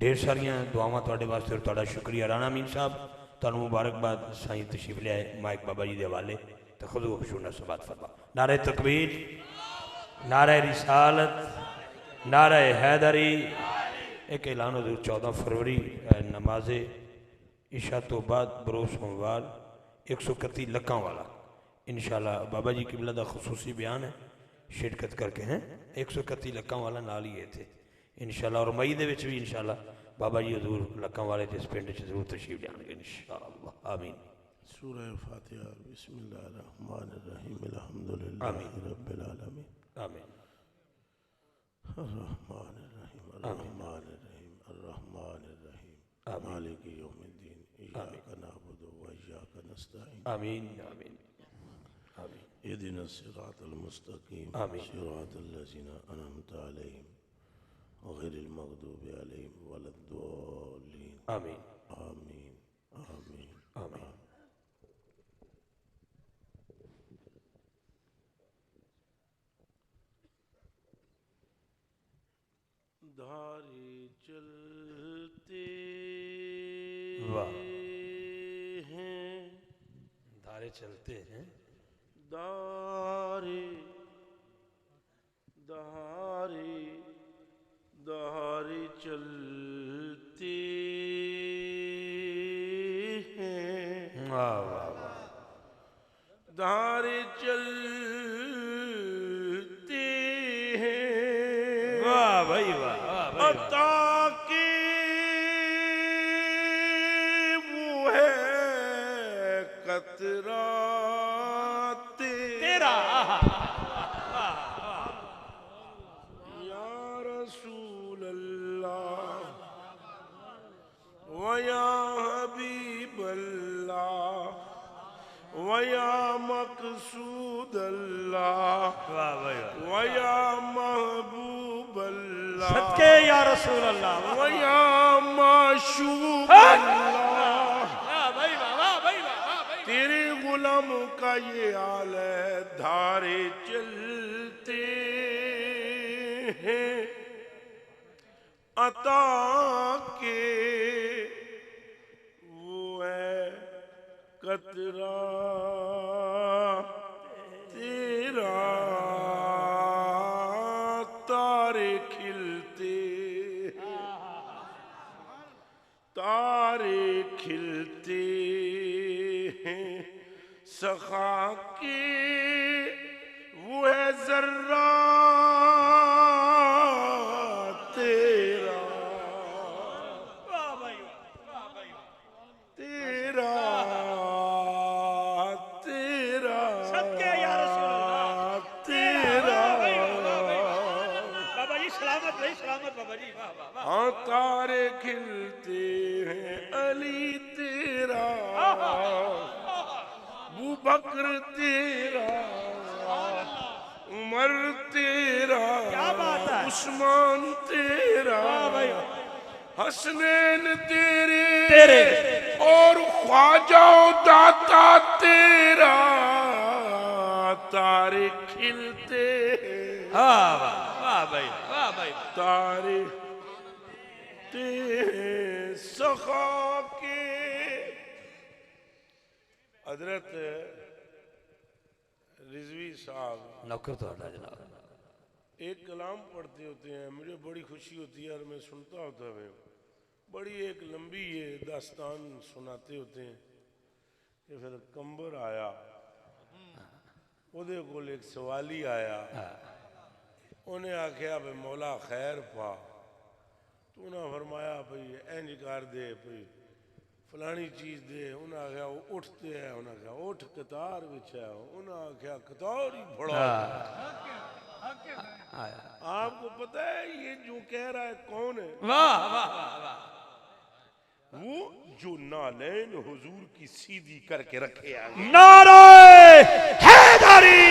ढेर सारिया दुआवां तुहाडे वास्ते और तुहाडा शुक्रिया। राणा अमीन साहब तुहानू मुबारकबाद। साईं तशरीफ लियाए माइक बाबा जी के हवाले तो खुद खुशूना समात फरमा। नारे तकबीर, नारे रिसालत, नारे हैदरी। एक ऐलान हजूर 14 फरवरी नमाजे इशा तो बाद बरोज सोमवार 131 लक्कां वाला इंशाल्लाह बाबा जी किबला का खसूसी बयान है, शिरकत करके हैं 131 लक्कां वाला नाल ही थे इंशाल्लाह। और मई दे विच भी इंशाल्लाह बाबा जी हजूर लक्कां वाले जिस पिंड च जरूर तशरीफ लियाणगे इंशाल्लाह। आमीन। सूरह फातिहा बिस्मिल्लाहिर्रहमानिर्रहीम अल्हम्दुलिल्लाहि रब्बिल आलमीन आमीन अर्रहमानिर्रहीम अर्रहमानिर्रहीम अर्रहमानिर्रहीम मालिकि यौमिद्दीन इय्याका नअबुदु व इय्याका नस्तईन आमीन आमीन आमीन। इहदिनस सिरातल मुस्तकीम सिरातल लज़ीना अनअमता अलैहिम गैरिल मग़दूबि अलैहिम वलद्दॉलीन आमीन आमीन आमीन आमीन। धारे चलते वाह, हैं धारे चलते हैं दारे दारे दारे चलते हैं वाह वाह वाह। दारे चलते हैं वाह भाई वाह, वाह भाई वाह। ताकि वो है कतरा तेरा या रसूल अल्लाह व या हबीब अल्लाह व या मकसूद अल्लाह वाह भाई वाह। व या महबूब अल्लाह सदके या रसूल अल्लाह। व या माशूक हाँ। अल्लाह वाह भाई वाह, वाह भाई वाह, वाह भाई। तेरे गुलामों का ये हाल है धारे चलते हैं अता के वो है कतरा तेरा तारे खिलते तारे खिलते हैं सखा के वो है जर्रा तेरा वाह भाई वाह भाई वाह। तेरा तेरा सदके या रसूल अल्लाह। तेरा बाबा जी सलामत रही, सलामत बाबा जी। वाह वाह वाह। हाँ तारे खिलते हैं अली तेरा अबू बकर तेरा उमर तेरा क्या बात है। उस्मान तेरा वाह भाई हसनैन तेरे तेरे और ख्वाजा दाता तेरा तारे खिलते वाह वाह वाह भाई वाह भाई। तारे ते सखा के हजरत रिजवी साहब नौकर तो हटा जनाब। एक कलाम पढ़ते होते हैं, मुझे बड़ी खुशी होती है और मैं सुनता होता है। बड़ी एक लंबी ये दास्तान सुनाते होते हैं कि फिर कंबर आया ਉਹਦੇ ਕੋਲ एक सवाली आया उन्हें आख्या भाई मौला खैर पा तो उन्हें फरमाया भाई इंज कर दे भाई फलानी चीज दे। उन्हें आख्या वो उठते है, उन्हें आख्या उठ कतार विच है, उन्हें आख्या कतार ही फड़ा। आपको पता है ये जो कह रहा है कौन है? वाह वाह वाह वाह। वो जो नालैन हुजूर की सीधी करके रखे आगे। नारे हैदरी।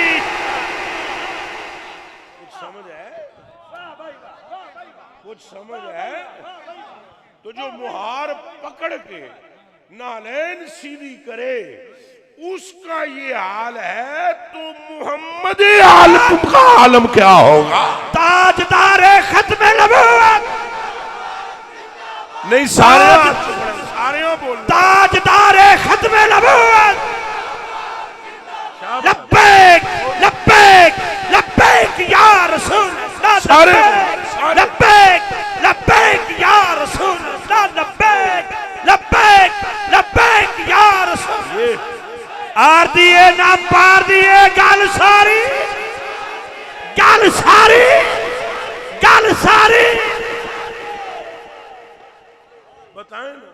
कुछ समझ है? कुछ समझ है? तो जो मुहार पकड़ के नालैन सीधी करे उसका ये हाल है, तो मोहम्मद आलम का आलम क्या होगा? ताजदारे खत्म नबूवत नहीं सारे बोल ताजदारे खत्मे नबूवत लब्बैक लब्बैक लब्बैक या रसूल अल्लाह लब्बैक लब्बैक या रसूल अल्लाह लब्बैक लब्बैक लब्बैक या रसूल आर दिए ना पार दिए गल सारी गल सारी गल सारी बताएं ना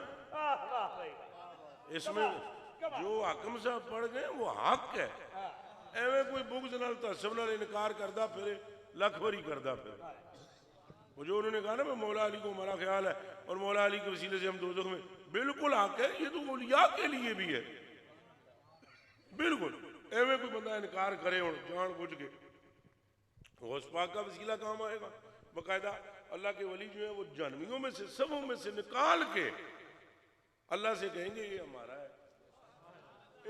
इसमें जो हाकम साहब पढ़ गए वो हक है एवं कोई बुग्ज नाल तसब नाल इनकार करदा फिर लख बारी करदा फिर वो जो उन्होंने कहा ना मैं मौला अली को हमारा ख्याल है और मौला अली के वसीले से हम दोज़ख में बिल्कुल हक है ये तो औलिया के लिए भी है बिल्कुल एवं कोई बंदा इनकार करे और जान बुझ के गौस पाक का वसीला काम आएगा बाकायदा अल्लाह के वली जो है वो जानवियों में से सबों में से निकाल के अल्लाह से कहेंगे ये हमारा है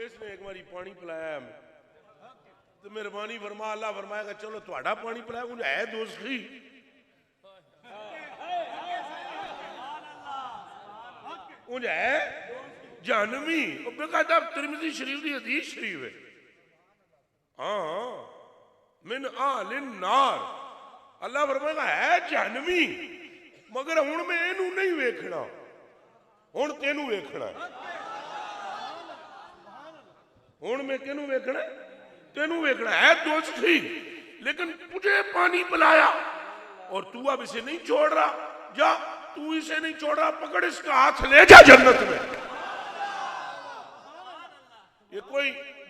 इसने एक बारी पानी पिलाया हमें तो मेहरबानी फरमा अल्लाह फरमाएगा चलो थोड़ा पानी पिलाया मुझे है दोस्ती मुझे है जानवी बेकायदा तिरमिज़ी शरीफ की हदीस शरीफ है हाँ मिन आलिन नार अल्लाह फरमाएगा है जानवी मगर हुण मैं इनू नहीं वेखना हुण तेनू वेखना हुण मैं किनू वेखना तेनू वेखना है दोस्ती लेकिन तुझे पानी पिलाया और तू अब इसे नहीं छोड़ रहा जा तू इसे नहीं छोड़ रहा पकड़ इसका हाथ ले जा जन्नत में ये कोई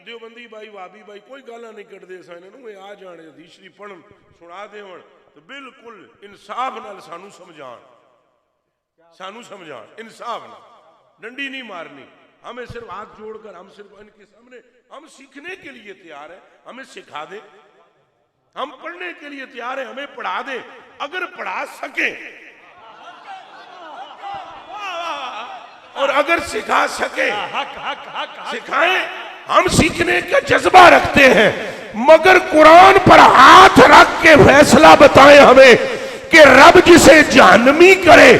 देवबंदी भाई वाबी भाई कोई गाला नहीं कट दे इन्होंने आ जाने हदीस शरीफ पढ़न सुना देवन तो बिल्कुल इंसाफ नाल सानू समझान इंसाफ नाल डंडी नहीं मारनी हमें सिर्फ हाथ जोड़कर हम सिर्फ इनके सामने हम सीखने के लिए तैयार है हमें सिखा दे हम पढ़ने के लिए तैयार है हमें पढ़ा दे अगर पढ़ा सके और अगर सिखा सके सिखाएं हम सीखने का जज्बा रखते हैं मगर कुरान पर हाथ रख के फैसला बताएं हमें कि रब जिसे जहन्नमी करे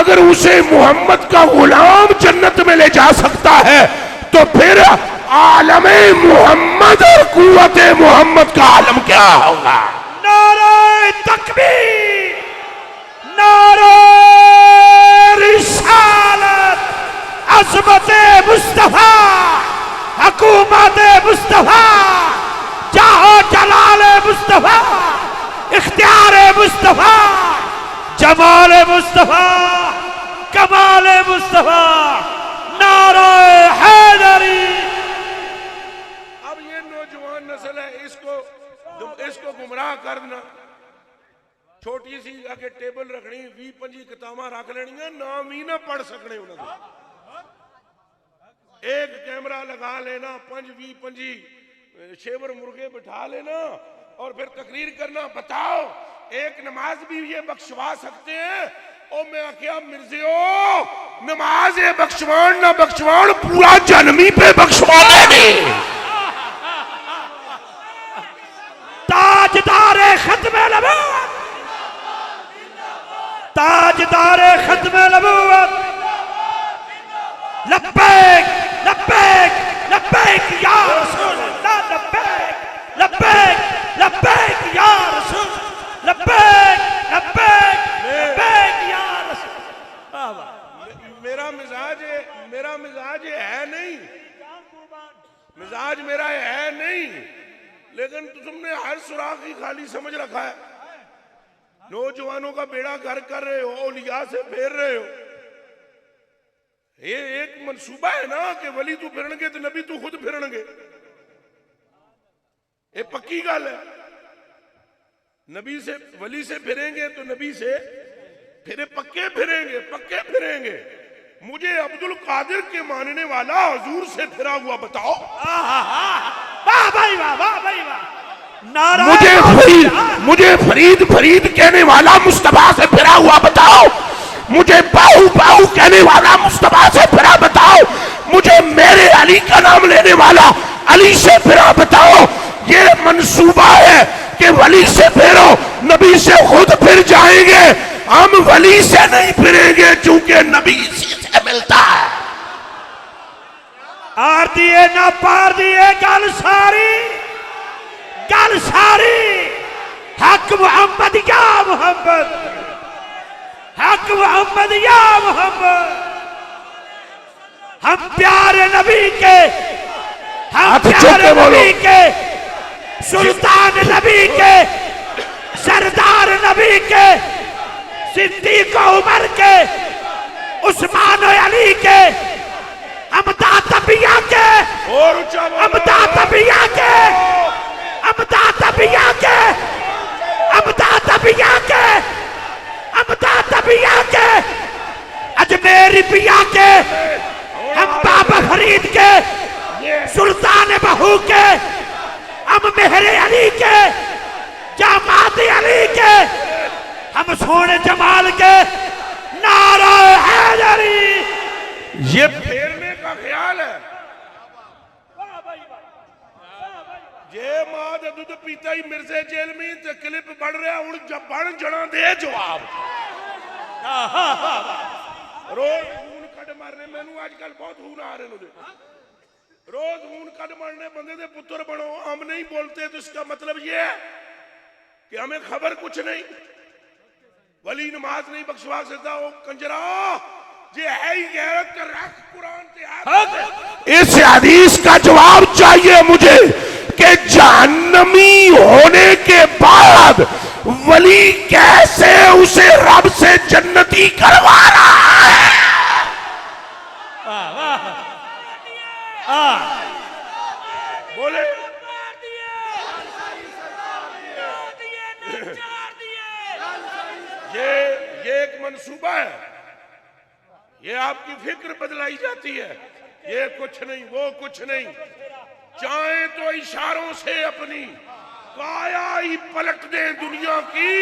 अगर उसे मोहम्मद का गुलाम जन्नत में ले जा सकता है तो फिर आलमे मोहम्मद और कुव्वते मोहम्मद का आलम क्या होगा। नारे तकबीर नारे रिसालत अज़मते मुस्तफा हुकूमत मुस्तफा जाहो जलाल मुस्तफा इख्तियार मुस्तफा जमाल मुस्तफा कमाल मुस्तफा नारे हैदरी। अब ये नौजवान नस्ल है इसको गुमराह करना छोटी सी आगे टेबल रखनी 20-25 किताबां रख लेनियां नाम ही ना पढ़ सकने उन्होंने एक कैमरा लगा लेना 5-20-25 शेवर मुर्गे बिठा लेना और फिर तकरीर करना बताओ एक नमाज भी ये बख्शवा सकते हैं और मैं आख्या मिर्जियो नमाज बख्शवान ना बख्शवान पूरा जन्मी पे बख्शवा देंगे। ताजदारे खत्मे नबूवत ताजदारे खत्मे नबूवत लब्बैक लब्बैक लब्बैक या रसूल अल्लाह लब्बैक लब्बैक लब्बैक या रसूल लब्बैक लब्बैक लब्बैक या रसूल। मेरा मिजाज है नहीं मिजाज मेरा है नहीं लेकिन तुमने हर सुराख ही खाली समझ रखा है नौजवानों का बेड़ा घर कर रहे हो औलिया से फेर रहे हो ये एक मंसूबा है ना कि वली तू फिरनगे तो नबी तू खुद फिरनगे ये पक्की गल है नबी से वली से फिरेंगे तो नबी से फिरे पक्के फिरेंगे मुझे अब्दुल कादिर के मानने वाला हुजूर से फिरा हुआ बताओ। वाह भाई वाह वाह भाई वाह मुझे फरीद कहने वाला मुस्तफा से फिरा हुआ बताओ मुझे बाहू कहने वाला मुस्तफा से फिरा बताओ मुझे मेरे अली का नाम लेने वाला अली से फिरा बताओ। ये मंसूबा है कि वली से फिरो, नबी से खुद फिर जाएंगे। हम वली से नहीं फिरेंगे क्योंकि नबी इसी से मिलता है। आर दिए ना पार दिए, गल सारी, गल सारी। हक मोहम्मद या मोहम्मद, हक मोहम्मद या मोहम्मद। हम प्यारे नबी के, हम हाथ चुक प्यारे के बोलो। नबी के, सुल्तान नबी के, सरदार नबी के, सिद्दीक उमर के, उस्मान अली के, हम दातबिया के, और ऊंचा बोलो। हम दातबिया के, हम दातबिया के, हम दातबिया के, हम दातबिया के, अजमेरी पिया के, हम बाबा फरीद के, सुल्तान बहू के, हम मेहरे अली के, जामात अली के, हम सोने जमाल के। नारा हैदरी। ये फेरने का ख्याल है। जे मां दे दूध पीता ही मिर्जे जेल में ते क्लिप बढ़ रहा हूं जब बन जड़ा दे जवाब। रोज खून कट मारने मैनू आजकल बहुत खून आ रहे ने। रोज खून कट मारने बंदे दे पुत्र बनो। हम नहीं बोलते तो इसका मतलब ये है कि हमें खबर कुछ नहीं। वली नमाज नहीं बख्शवा सकता। वो कंजरा जे है ही गैरत कर रख कुरान से। इस हदीस का जवाब चाहिए मुझे कि जहन्नमी होने के बाद वली कैसे उसे रब से जन्नती करवा रहा है। बोले ये एक मंसूबा है। ये आपकी फिक्र बदलाई जाती है। ये कुछ नहीं वो कुछ नहीं। चाहे तो इशारों से अपनी काया ही पलट दे दुनिया की।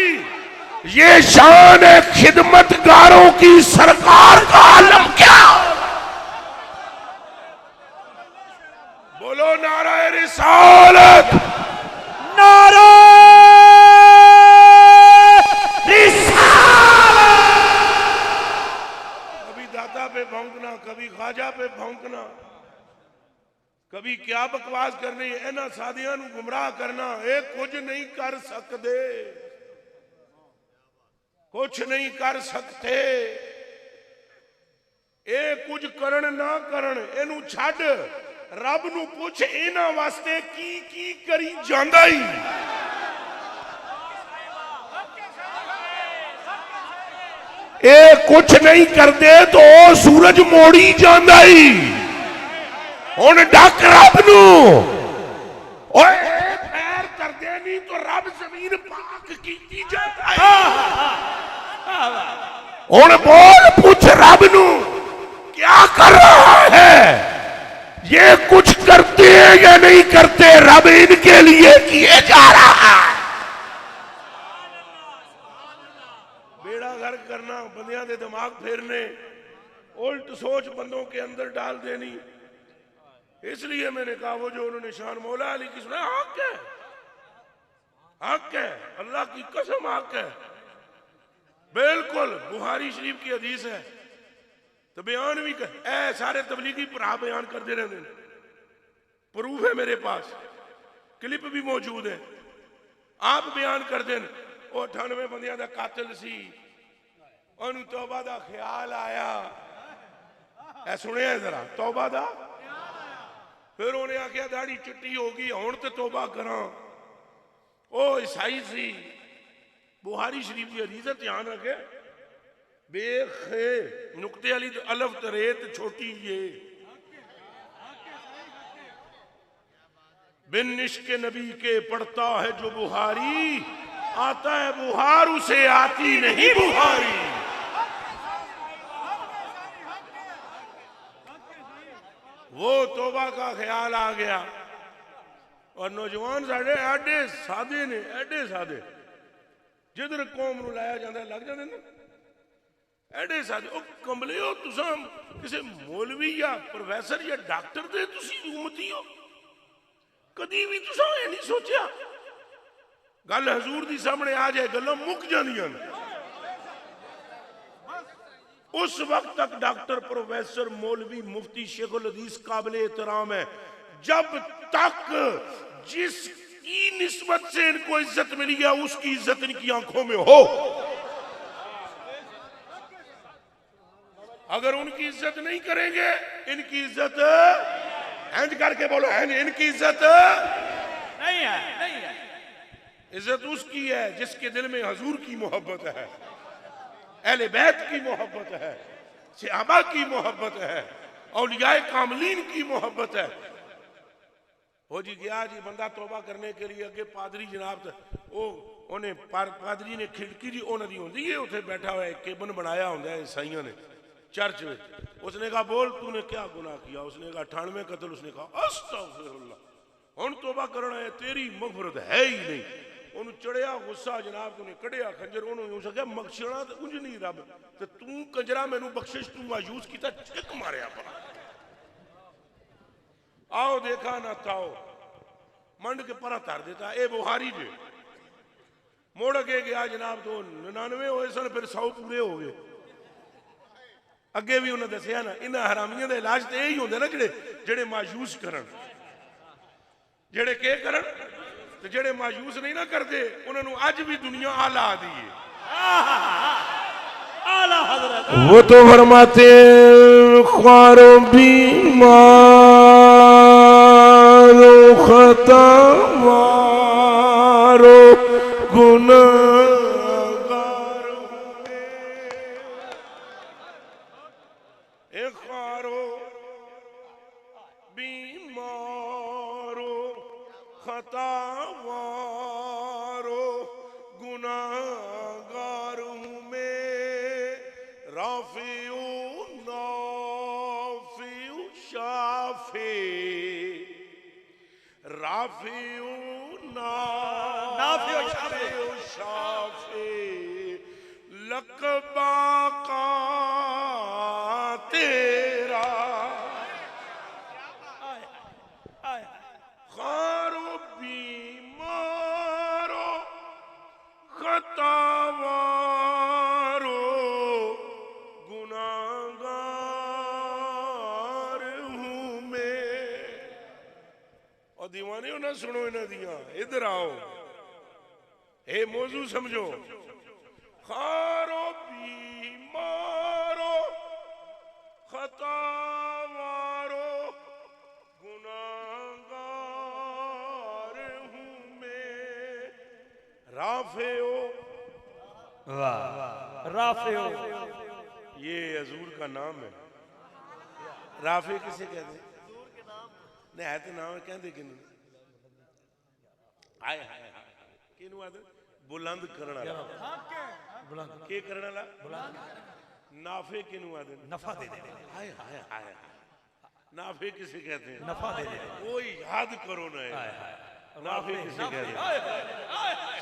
ये शान है खिदमतगारों की सरकार का आलम क्या। बोलो नाराए रिसालत। नारा कभी दाता पे भौंकना, कभी ख्वाजा पे भौंकना, कभी क्या बकवास करनी, इन्हां सादियां नूं गुमराह करना। एक कुछ नहीं कर सकते, कुछ नहीं कर सकते। ए कुछ करन ना करन, इनू छड्ड रब नूं पुछ इन्हां वास्ते की करी जांदा ही। ये कुछ नहीं करते तो ओ सूरज मोड़ी जांदा ही। हुण डक रब नूं। ओए पैर करदे नहीं तो रब जमीन पाक कीती जाता है। हुण बोल पूछ रब नूं क्या कर रहा है। ये कुछ करते हैं या नहीं करते, रब इनके लिए किए जा रहा है। बेड़ा गर्क करना, बंदियां दे दिमाग फेरने, उल्ट सोच बंदों के अंदर डाल देनी। इसलिए मैंने कहा वो जो उन्होंने शान मौला अली की सुना, हक है, हक है, अल्लाह की कसम हक है। बिल्कुल बुखारी शरीफ की हदीस है। तो बयान भी कर, ए सारे तबलीगी भरा बयान करते रहते हैं। प्रूफ है मेरे पास, क्लिप भी मौजूद है। आप बयान करते हैं वो 98 बंदियां दा कातिल सी, ओनू तौबा दा ख्याल आया। ऐ सुनिया जरा, तौबा दा। फिर उन्हें आख्या दाढ़ी चिट्टी होगी हुण ते तौबा करा। ओ ईसाई सी। बुखारी शरीफ की हदीस है, ध्यान रखे। बेखे नुक्ते वाली तो अलफ तरेत छोटी ये बिन इश्क नबी के पढ़ता है जो बुहारी, आता है बुहार उसे आती नहीं बुहारी। वो तौबा का ख्याल आ गया। और नौजवान साढ़े एडे सादे ने, एडे सादे। जिधर कौम नूं लाया जाता लग जाते ना एडे सादे। ओ कमले हो तुसां किसी मौलवी या प्रोफैसर या डॉक्टर दे तुसी उम्मती हो। कदी भी तुसां ये नहीं सोचा गल हजूर दी सामने आ जाए गल्लां मुक जांदियां ने। उस वक्त तक डॉक्टर प्रोफेसर मौलवी मुफ्ती शेखुल हदीस काबिल एहतराम है जब तक जिसकी निस्बत से इनको इज्जत मिली है उसकी इज्जत इनकी आंखों में हो। अगर उनकी इज्जत नहीं करेंगे इनकी इज्जत इंज करके बोलो इनकी इज्जत नहीं है, नहीं है। इज्जत उसकी है जिसके दिल में हजूर की मोहब्बत है, अहले बैत की मोहब्बत है, सहाबा की मोहब्बत है, औलियाए कामलीन की मोहब्बत है। हो जी गया जी बंदा तौबा करने के लिए अगे पादरी जनाब उन्हें पादरी ने खिड़की जी उन्होंने होंगी है उत्थे बैठा हुआ एक केबन बनाया होंगे है ईसाइयों ने चर्च में। उसने कहा बोल तूने क्या गुनाह किया? उसने कहा 98 कत्ल। उसने कहा अस्तगफिरुल्लाह हुण तौबा करना है तेरी मगफरत है ही नहीं। उन्होंने चढ़िया गुस्सा जनाब उन्हें कढ़िया खंजर उन्होंने उस आख्या बख्शना तो कुछ नहीं रब ते तू कंजरा मैनू बख्शिश तू मायूस किया चिक मारिया पड़ा। आओ देखा ना ताओ मंड के परा धर देता ये बुहारी जे मुड़ अगे गया जनाब तो 99 होए सन फिर 100 पूरे हो गए। अगे भी उन्हें दसिया ना इन्हां हरामियों का इलाज तो यही होंगे ना जेड़े मायूस करन जेड़े के करन ते जेड़े मायूस नहीं ना करते उन्होंने अज भी दुनिया आला दी है। आला हजरत वो तो फरमाते ख्वारों बीमारो खतावारो गुनाहगारो ए ख्वारो बीमारो खतावारो गुनाहगार हूं मैं राफिउ नाफिउ शाफी राफिउ नाफिउ शाफी लकबा का तेरा खारो बीमारो खतावारो गुनाहगार हूं मैं। और दीवाने हो ना सुनो इन्हां दियां इधर आओ ए मौजू समझो। खारो बीमारो खतावारो गुनाहगार हूं मैं राफिओ वाह राफिओ ये हजूर का नाम है। राफे किसे कहते हैं? निहायत नाम है कहते किनू हाय हाय हाय किनू आदे बुलंद करने वाला के करने वाला नाफे किनू आदे नफा दे देने हाय हाय हाय नाफे किसे कहते हैं? नफा दे देने वो याद करो ना नाफे किसे कहते हैं?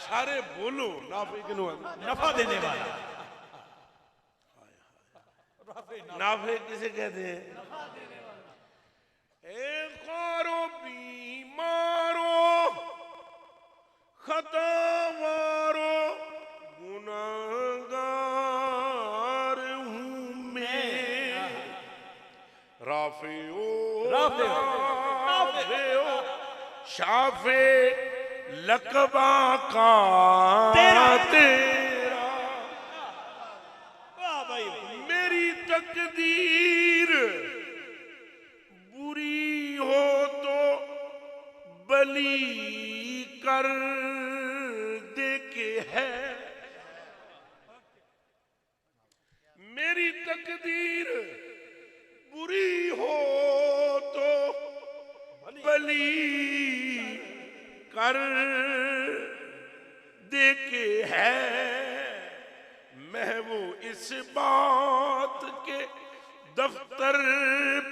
सारे बोलो नाफे किनू आदे नफा देने वाला नाफे किसे कहते हैं? एक खारो बीमारो खतावारो गुनाहगार हूं मैं राफिओ राफिओ शाफे लकबा का तेरा वाह भाई मेरी तकदीर बुरी हो तो बली कर दे के है। मेरी तकदीर बुरी हो तो बली कर दे के है। मैं वो इस बात के दफ्तर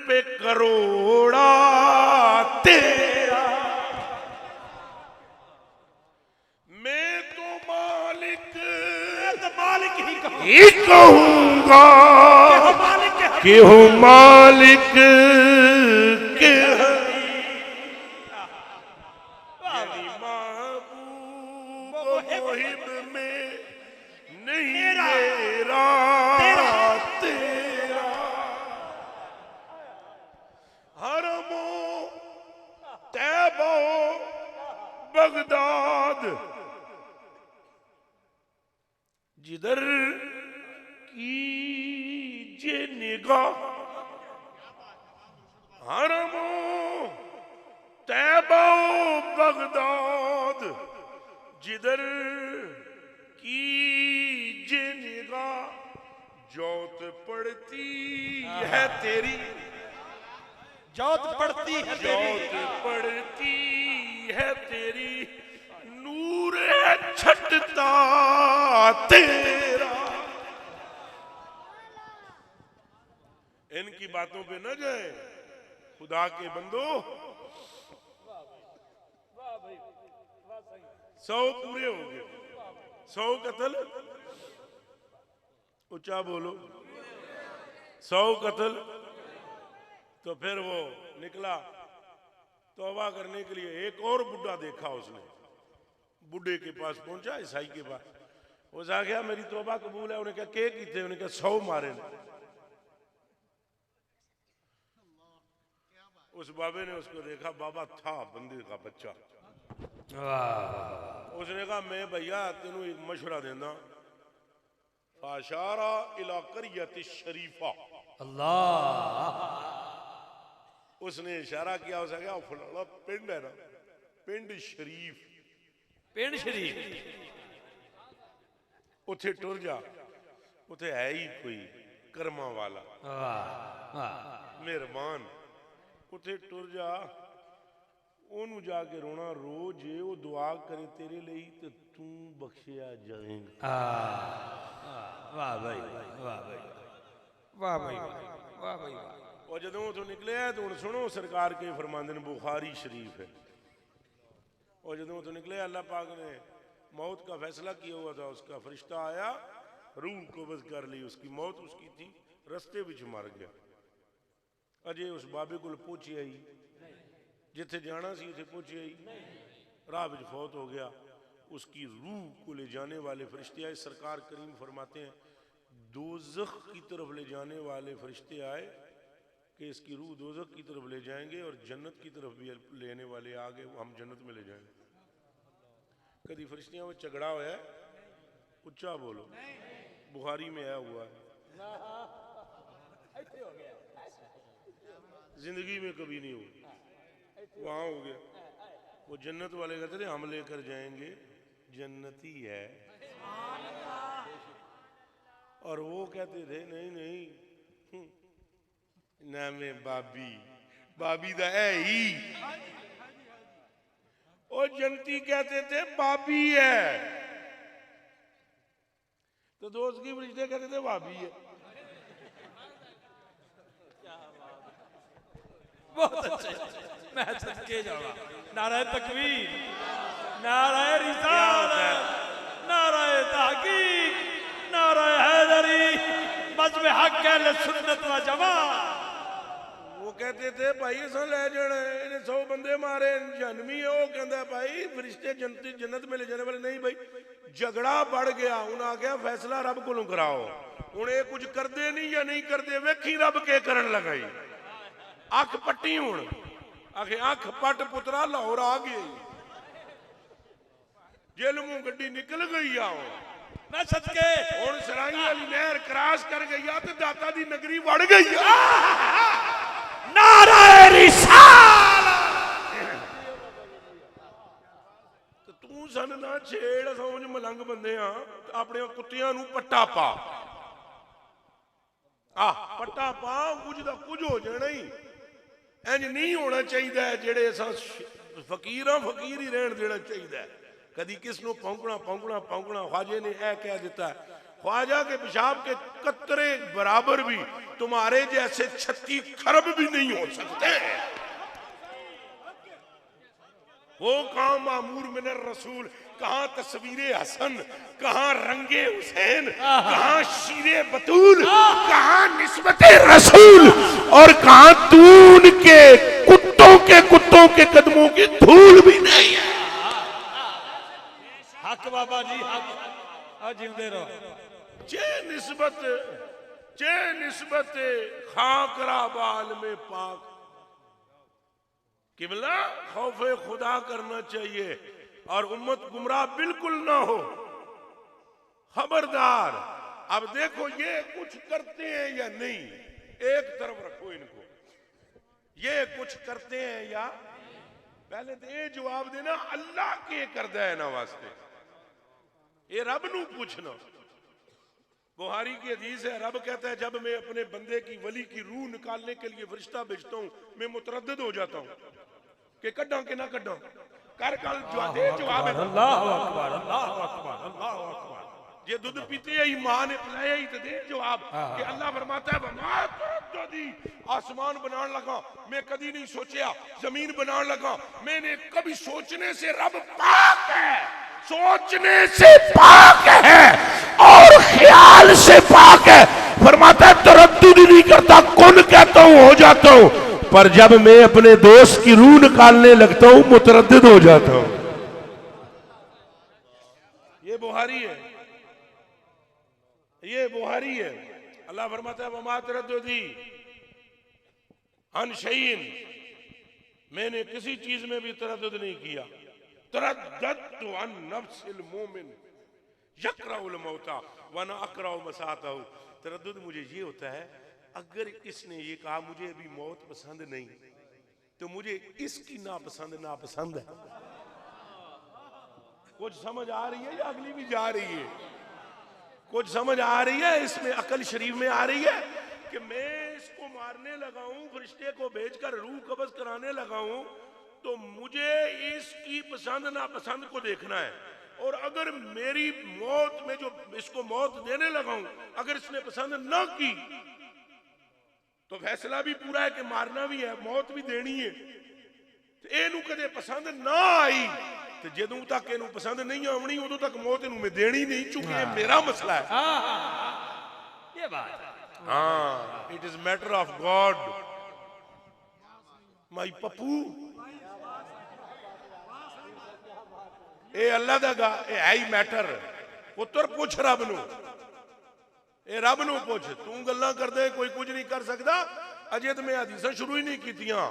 पे करोड़ा तेरा मैं तो मालिक ही कहूंगा कि हूँ मालिक के बगदाद जिधर कीजे निगाह हरमो तैबा बगदाद जिधर कीजे निगाह जोत पड़ती है तेरी जोत पड़ती है जोत पड़ती है तेरी नूर है छटता तेरा। इनकी बातों पे न जाए खुदा के बंदो। 100 पूरे हो गए, 100 कत्ल, ऊंचा बोलो, 100 कत्ल। तो फिर वो निकला तौबा करने के लिए। एक और बुढ़ा देखा उसने, बुढ़े के पास पहुंचा, ईसाई के पास। उस आ गया मेरी तौबा कबूल है। उन्हें कहा के कीते? उन्हें कहा 100 मारे। उस बाबे ने उसको देखा, बाबा था बंदे का बच्चा। उसने कहा मैं भैया तेनों एक मशवरा देना। फाशारा इला करियत शरीफा, अल्लाह। उसने इशारा किया, उसने कहा फलाना पिंड है ना, पिंड शरीफ, पिंड शरीफ, उथे टुर जा, उथे है ही कोई कर्मा वाला मेहरबान, उथे टुर जा, ओनू जाके रोना रोज जे वो दुआ करे तेरे लिए तो तू बख्शिया जाएगा। वाह भाई, वाह भाई, वाह भाई, वाह भाई। और जदों उथों निकले तो हुण सुनो सरकार के फरमांदे ने, बुखारी शरीफ है। और जदों उथों निकले अल्लाह पाक ने मौत का फैसला किया हुआ था, उसका फरिश्ता आया, रूह कब्ज़ कर ली, उसकी मौत उसकी थी, रस्ते विच मर गया। अजे उस बाबे को पहुंची आई, जिथे जाना सी उथे पहुंची आई, राह विच फौत हो गया। उसकी रूह को ले जाने वाले फरिश्ते आए। सरकार करीम फरमाते हैं दोज़ख की तरफ ले जाने वाले फरिश्ते आए कि इसकी रूह दोज़ख की तरफ ले जाएंगे और जन्नत की तरफ भी लेने वाले आ गए, हम जन्नत में ले जाएंगे। कभी फरिश्तियों में झगड़ा होया है? उच्चा बोलो। बुखारी में आया हुआ है, जिंदगी में कभी नहीं हुआ, वहां हो गया। वो जन्नत वाले कहते थे हम लेकर जाएंगे, जन्नती है। और वो कहते थे नहीं नहीं, नामे बाबी, बाबी दा है ही। और जनती कहते थे बाबी है। तो दोस्त की फरिश्ते कहते थे बाबी है। बहुत अच्छे, मैं सदके जाऊंगा। नाराए तकबीर, नाराए रिसालत, नाराए तहकीक, नाराए हैदरी, मज़हब हक अहले सुन्नत व जमात। वो कहते थे भाई असा ले जाना, इन्हें 100 बंदे मारे, जन्मी है। वो कहता भाई फरिश्ते जन्नत में ले जाने वाले नहीं। भाई झगड़ा बढ़ गया, उन्हें आख्या फैसला रब को कराओ। हूं ये कुछ करते नहीं या नहीं करते, वेखी रब के करन लगाई। अख पट्टी हूं, आखे अख पट पुत्रा लाहौर आ गई, जेल मुंह गड्डी निकल गई आ। मैं सदके हूं सराई वाली नहर क्रॉस कर गई आ ते दाता दी नगरी वड़ गई आ। नाराए रिसालत। तो तू सन ना छेड़, समझ मलंग बंदे आ, अपने कुत्तियां नू पट्टा पा, पट्टा पा, कुछ दा कुछ हो जाना ही। इंज नहीं होना चाहिए, जेड़े फकीर फकीर ही रहन देना चाहिए। कदी किस नू भौंकना भौंकना भौंकना। ख्वाजे ने यह कह दिता, ख्वाजा के पेशाब के कतरे बराबर भी तुम्हारे जैसे 36 खरब भी नहीं हो सकते। वो कहां मामूर मिनर रसूल, कहां तस्वीरे हसन, कहां रंगे हुसैन, कहां शीरे बतूल, कहां निस्बते रसूल, और कहां तून के कुत्तों के कदमों की धूल भी नहीं है। हक बाबा जी, हक। जिंदे रहो। चे निस्बत खाकरा बाल में पाक। किबला खौफे खुदा करना चाहिए। और उम्मत गुमराह बिल्कुल ना हो। खबरदार। अब देखो ये कुछ करते हैं या नहीं, एक तरफ रखो इनको, ये कुछ करते हैं या पहले तो ये जवाब देना अल्लाह के करदा है ना वास्ते, ये रब नू पूछना। बुहारी की हदीस है, रब कहता है जब मैं अपने बंदे की वली की रूह निकालने के लिए फरिश्ता भेजता हूं, मैं मुतरद्दिद हो जाता हूं कि कड्डा कि ना कड्डा। कर कल जवाब है। अल्लाह अकबर, अल्लाह अकबर, अल्लाह अकबर। ये दूध पीते हैं मां ने पिलाया ही तो दे जवाब कि अल्लाह फरमाता है वमा तुरद्दी, आसमान बनाने लगा मैं कभी नहीं सोचा, जमीन बनाने लगा मैंने कभी सोचने से रब पाक है, सोचने से पाक है और ख्याल से पाक है। फरमाता है तरद्दुद नहीं करता, कुन कहता हूं हो जाता हूं, पर जब मैं अपने दोस्त की रूह निकालने लगता हूं मुतरद्दिद हो जाता हूं। ये बुहारी है, ये बुहारी है। अल्लाह फरमाता है वमा तरद्दुदी अन शैइन, मैंने किसी चीज में भी तरद्दुद नहीं किया। तरद्ददतु अन नफ्सिल मोमिन यकराउल मौता व न अकराउ मसातहु। तरद्दुद मुझे ये होता है, अगर इसने ये कहा मुझे अभी मौत पसंद नहीं, तो मुझे इसकी नापसंद है। कुछ समझ आ रही है या अगली भी जा रही है? कुछ समझ आ रही है? इसमें अकल शरीफ में आ रही है कि मैं इसको मारने लगा हूं, फरिश्ते को भेजकर रूह कब्ज कराने लगा हूं, तो मुझे इसकी पसंद नापसंद को देखना है। और अगर मेरी मौत में जो इसको मौत देने लगा हूं, अगर इसने पसंद ना की तो फैसला भी पूरा है कि मारना भी है, मौत भी देनी है। तो एनू कदे पसंद ना आई तो जदों तक इनू पसंद नहीं आनी उदों तक मौत इनू मैं देनी नहीं, चूंकि ये मेरा मसला है। ये बात हाँ, it is matter of God. My Pappu ये अल्लाह दा है ही मैटर। पुत्र पूछ रब नू, ये रब नू पूछ। तू गल्लां करदे कोई कुछ नहीं कर सकता, अजे तो मैं हदीसां शुरू ही नहीं कीतियां।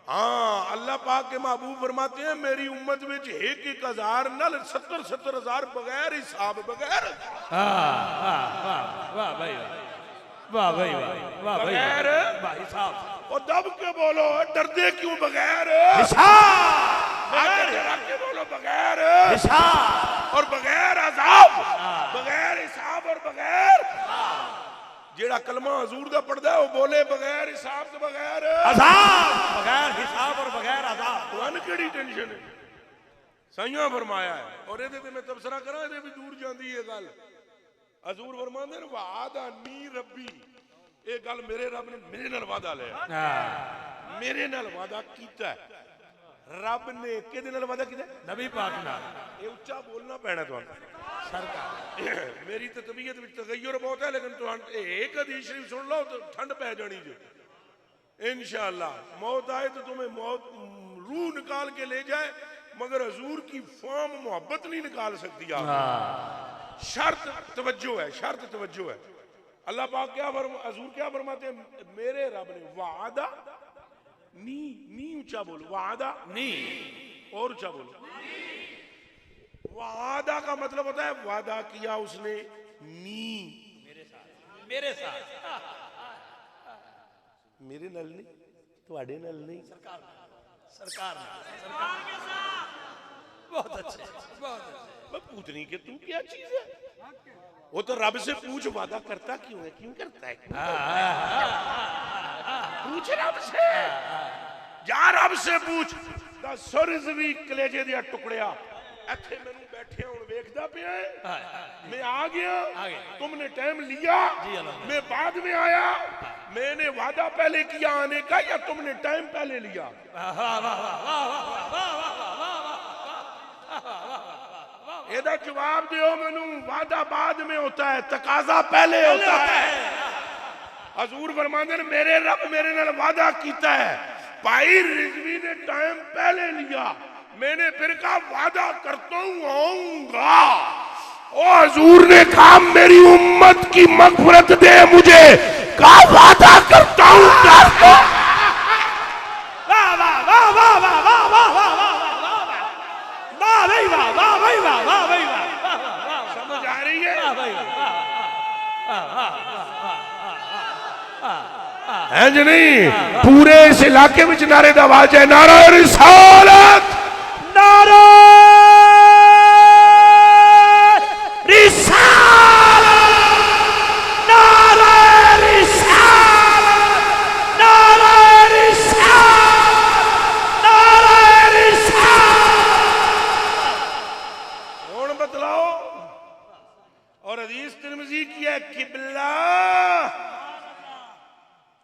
हाँ, अल्लाह पाक के महबूब फरमाते हैं मेरी उम्मत में 1,000 नल 70,000 बगैर हिसाब बगैर वाह भाई वाह भाई वाह भाई बगैर भाई साहब। और दब के बोलो, डरते क्यों? बगैर हिसाब के बोलो, बगैर हिसाब और बगैर अजाब, बगैर हिसाब और बगैर जेड़ा कलमा हजूर दा पढ़दा है वो बोले बगैर हिसाब तो बगैर अजाब, बगैर हिसाब और बगैर अजाब। तुहानू केड़ी टेंशन है? साइयां फरमाया है और ਇਹਦੇ ਤੇ मैं तबसरा करा, ਇਹਦੇ भी दूर जाती है गल। हजूर फरमांदे ने वादा नी रब्बी, ये गल मेरे रब ने मेरे नाल वादा लिया, मेरे नाल वादा कीता है। रब ने किहदे नाल वादा कीता? नबी पाक नाल। ये उच्चा बोलना पैना तुहानू सरकार। मेरी तो तबीयत में तगय्युर बहुत है, लेकिन तुहानू एक हदीस शरीफ सुन लो तो ठंड पै जानी जी। इंशाअल्लाह मौत आए तो तुम्हें मौत रूह निकाल के ले जाए, मगर हजूर की फाम मोहब्बत नहीं निकाल सकती आप। शर्त तवज्जो है, शर्त तवज्जो है। अल्लाह पाक क्या हजूर क्या फरमाते हैं? मेरे रब ने वादा नी ऊंचा बोलो, वादा नी और ऊंचा बोलो। वादा का मतलब होता है वादा किया उसने नी मेरे साथ मेरे नल नहीं, तुहाडे नल नहीं, सरकार के साथ। बहुत अच्छे, बहुत अच्छे। पूछनी कि तू क्या चीज है? वो तो रब से पूछ, वादा करता क्यों है, क्यों करता है, पूछ रब से, जा रब से पूछ। सुरज भी कलेजे दिया टुकड़िया इत्थे मैनू बैठे हुण वेखदा पिया है। मैं आ गया, तुमने टाइम लिया, मैं बाद में आया। मैंने वादा पहले किया आने का या तुमने टाइम पहले लिया? एदा जवाब दियो मैनू। वादा बाद में होता है, तकाजा पहले होता है। हजूर फरमांदे ने मेरे रब मेरे नाल वादा कीता है, भाई रिजवी ने टाइम पहले लिया, मैंने फिर कहा वादा करता हूं आऊंगा। ओ हजूर ने कहा मेरी उम्मत की मगफरत दे मुझे, कहा वादा करता हूं कर दो। वाह वाह वाह वाह वाह वाह वाह वाह वाह वाह वाह वाह है जी नहीं? पूरे इस इलाके में नारे दा आवाज है, नारा रिसालत, नारा रिसालत, नारा रिसालत, नारा रिसालत, नारा रिसालत। कौन बतलाओ? और हदीस तिरमिज़ी की है, किबला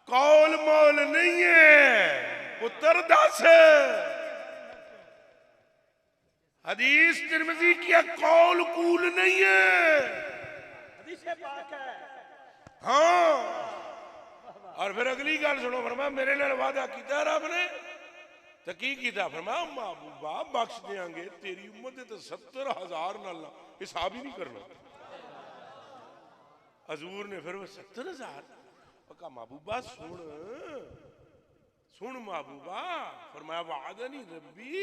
कौल मौल नहीं है, पुत्र दस। हदीस तिरमिज़ी की है, कौल कूल नहीं है। हाँ, और फिर अगली गल सुनो, फरमाया मेरे नाल वादा कीता रब ने, तो की कीता? फरमाया महबूबा बख्श देंगे तेरी उम्मत दे तो 70,000 नाल हिसाब ही नहीं करना। हजूर ने फिर वो 70,000 कहा, महबूबा सुन सुन महबूबा। फरमाया वादनी रब्बी,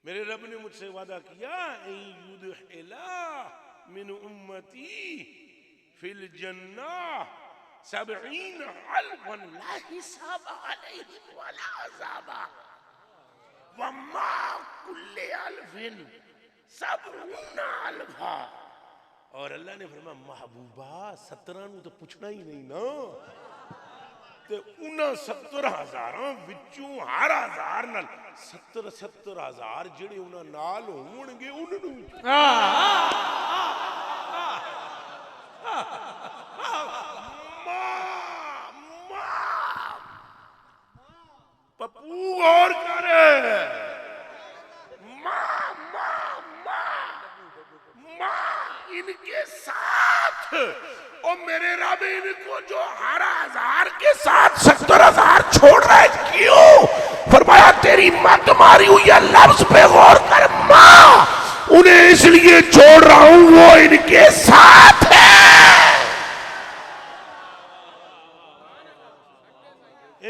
मेरे रब ने मुझसे वादा किया, मिन उम्मती फिल जन्नह 70 अल्फन ला हिसाब अलैहिम वला अज़ाबा वमा कुल्ले अल्फिन 70 अल्फा। और अल्लाह ने फरमाया महबूबा 17 नूं तो पूछना ही नहीं ना, ते उन्हां 70,000 विचों हर 1000 नाल 70,000 जेड़े उन्हां नाल होणगे उन्हां पप्पू और कर इनके साथ, और मेरे रब इनको जो हर 1000 के साथ 70,000 छोड़ रहा है, क्यों? फरमाया तेरी मत मारी हुई है लफ्ज पे गौर कर, मां उन्हें इसलिए छोड़ रहा हूं वो इनके साथ है।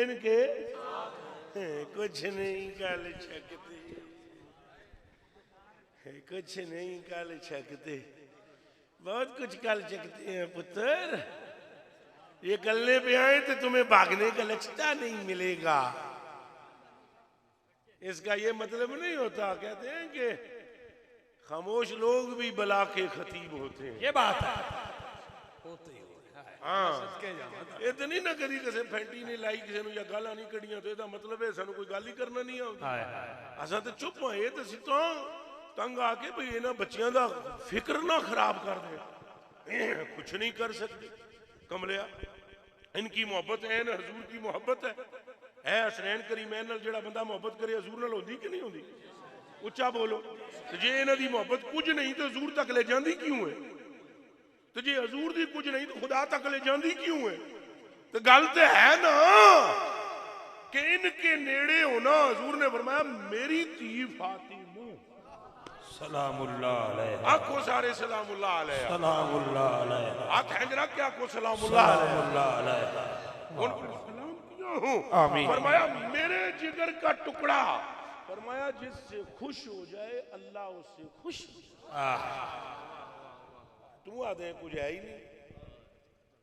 इनके कुछ नहीं कल सकते, कुछ नहीं कल सकते, बहुत कुछ कर सकते हैं पुत्र। ये गलने पे आए तो तुम्हें भागने का लचता नहीं मिलेगा। इसका ये मतलब नहीं होता, कहते हैं कि खामोश लोग भी बला के खतीब होते हैं। ये बात है, हाँ, ये तो नहीं ना कभी किसी फैंटी ने लाई किसी या गाला नहीं कड़ियां, तो मतलब है सानू कोई गल ही करना नहीं आती। असा तो चुप हाँ, ये तो सीता तंग आके भाई इन्होंने बच्चों का फिक्र ना खराब कर दे, कुछ नहीं कर सकते। कमलिया इनकी मोहब्बत है ना, हजूर की मोहब्बत है हसनैन करीमैन नाल जेड़ा बंदा मोहब्बत करे हजूर नाल होंदी कि नहीं होंदी? उच्चा बोलो। तो जे इन्हां दी मोहब्बत कुछ नहीं तो हजूर तक ले जाती क्यों है? तो जे हजूर दी कुछ नहीं तो खुदा तक ले जाती क्यों है? तो गल तो है ना कि इनके नेड़े होना, हजूर ने फरमाया मेरी धी फातिमा सलामुल्लाह अलैहा, आखो सारे सलामुल्लाह अलैहा, सलामुल्लाह अलैहा, आप हैं जरा क्या को सलामुल्लाह सलामुल्लाह अलैहा, उनको सलाम किया हूं। आमीन। फरमाया मेरे जिगर का टुकड़ा, फरमाया जिससे खुश हो जाए अल्लाह उससे खुश। तू आदे कुछ है ही नहीं,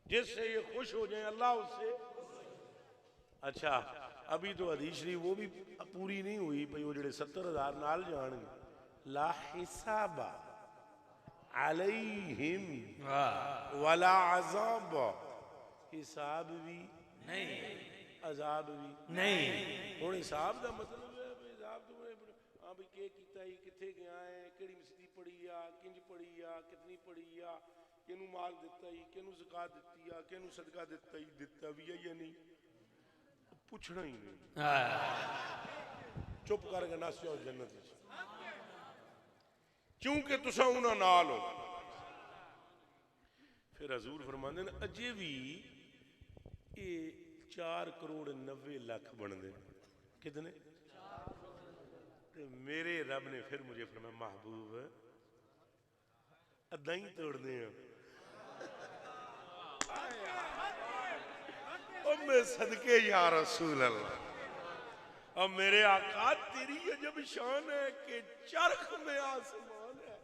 जिससे ये खुश हो जाए अल्लाह उससे। अच्छा, अभी तो हदीस शरीफ वो भी पूरी नहीं हुई भाई, वो जेड़े 70,000 नाल जाणगे, ला हिसाबा अलैहिम वला अज़ाब, हिसाब भी नहीं, अजाब भी नहीं। हुण हिसाब दा मतलब है भाई हिसाब तो हां भाई के कीता ही, किथे गया है, केड़ी मस्जिद पढ़ी आ, किंज पढ़ी आ, कितनी पढ़ी आ, किनू माल दिता ही, किनू ज़कात दित्ती आ, किनू सदका दिता ही, दिता भी है या नहीं, पूछना ही नहीं। चुप करके नस जाओ जन्नत विच, क्योंकि तुसा उन्हां नाल हो। फिर हजूर फरमांदे ने अजे भी ये 4,90,00,000 बनते कितने? मेरे रब ने फिर मुझे फरमाया महबूब अद्धा ही तोड़ने हैं। और मैं सदके या रसूल अल्लाह, और मेरे आका तेरी अजब शान है कि चरख में आसमान है।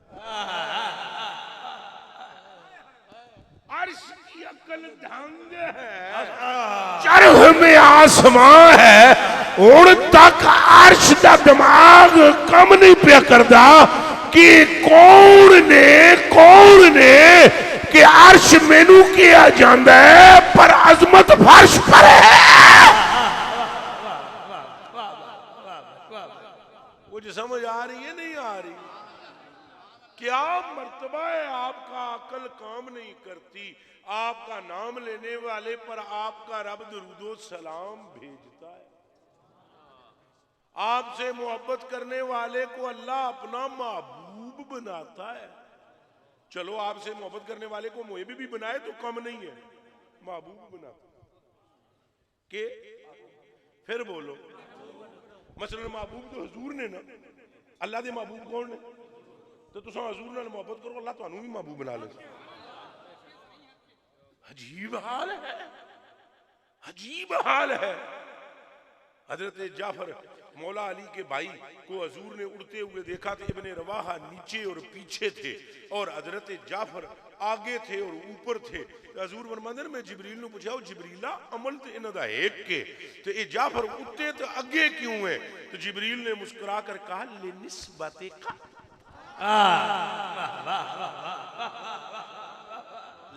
अर्श की अकल ढंग है, चरह में आसमां है, हुण तक अर्श दा दिमाग कम नहीं पिया करदा कि कौन ने कि अर्श मैनू किया जाता है पर अजमत फर्श पर है। कुछ समझ आ रही है नहीं आ रही? क्या मर्तबा है आपका अकल काम नहीं करती, आपका नाम लेने वाले पर आपका रब दुरूदो सलाम भेजता है। आपसे मोहब्बत करने वाले को अल्लाह अपना महबूब बनाता है। चलो आपसे मोहब्बत करने वाले को मुहब्बी भी बनाए तो कम नहीं है, महबूब बनाता के फिर बोलो। मसलन महबूब तो हुजूर ने ना, अल्लाह दे महबूब कौन ने? तो तुम हजूर नाल मोहब्बत करो, अल्लाह तुहानू भी महबूब बना ले। अजीब हाल है, अजीब हाल है। हजरत जाफर मौला अली के भाई को हजूर ने उड़ते हुए देखा तो इब्ने रवाहा नीचे और पीछे थे और हजरत जाफर आगे थे और ऊपर थे। हजूर फरमांदे मैं जिबरील नू पूछा, जिबरीला अमल तो इन्हां दा एक के तो ये जाफर उत्ते तो अगे क्यों है? तो जिबरील ने मुस्कुरा कर कहा ले निस्बते का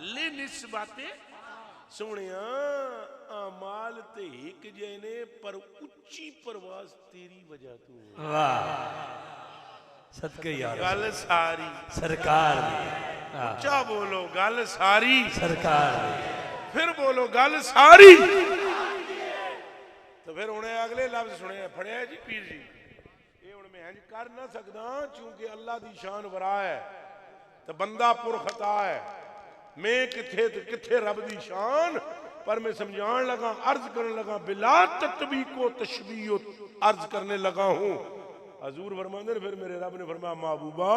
ले निस्बते सोनिया अमाल ते एक जने पर उच्ची परवाज तेरी वजह तू। वाह सदके यार गल सारी सरकार ऊंचा बोलो, गल सारी सरकार फिर बोलो गल सारी। तो फिर उन्हें अगले लफ्ज सुने फड़िया जी पीर जी ये हुण मैं इंज कर ना सकदा क्योंकि अल्लाह दी शान वरा है तो बंदा पुर खता है। मैं किथे तो किथे रब दी शान, पर मैं समझान लगा अर्ज करने लगा बिला तत्बीको तशबीह अर्ज करने लगा हूं। हजूर फरमांदे फिर मेरे रब ने फरमाया महबूबा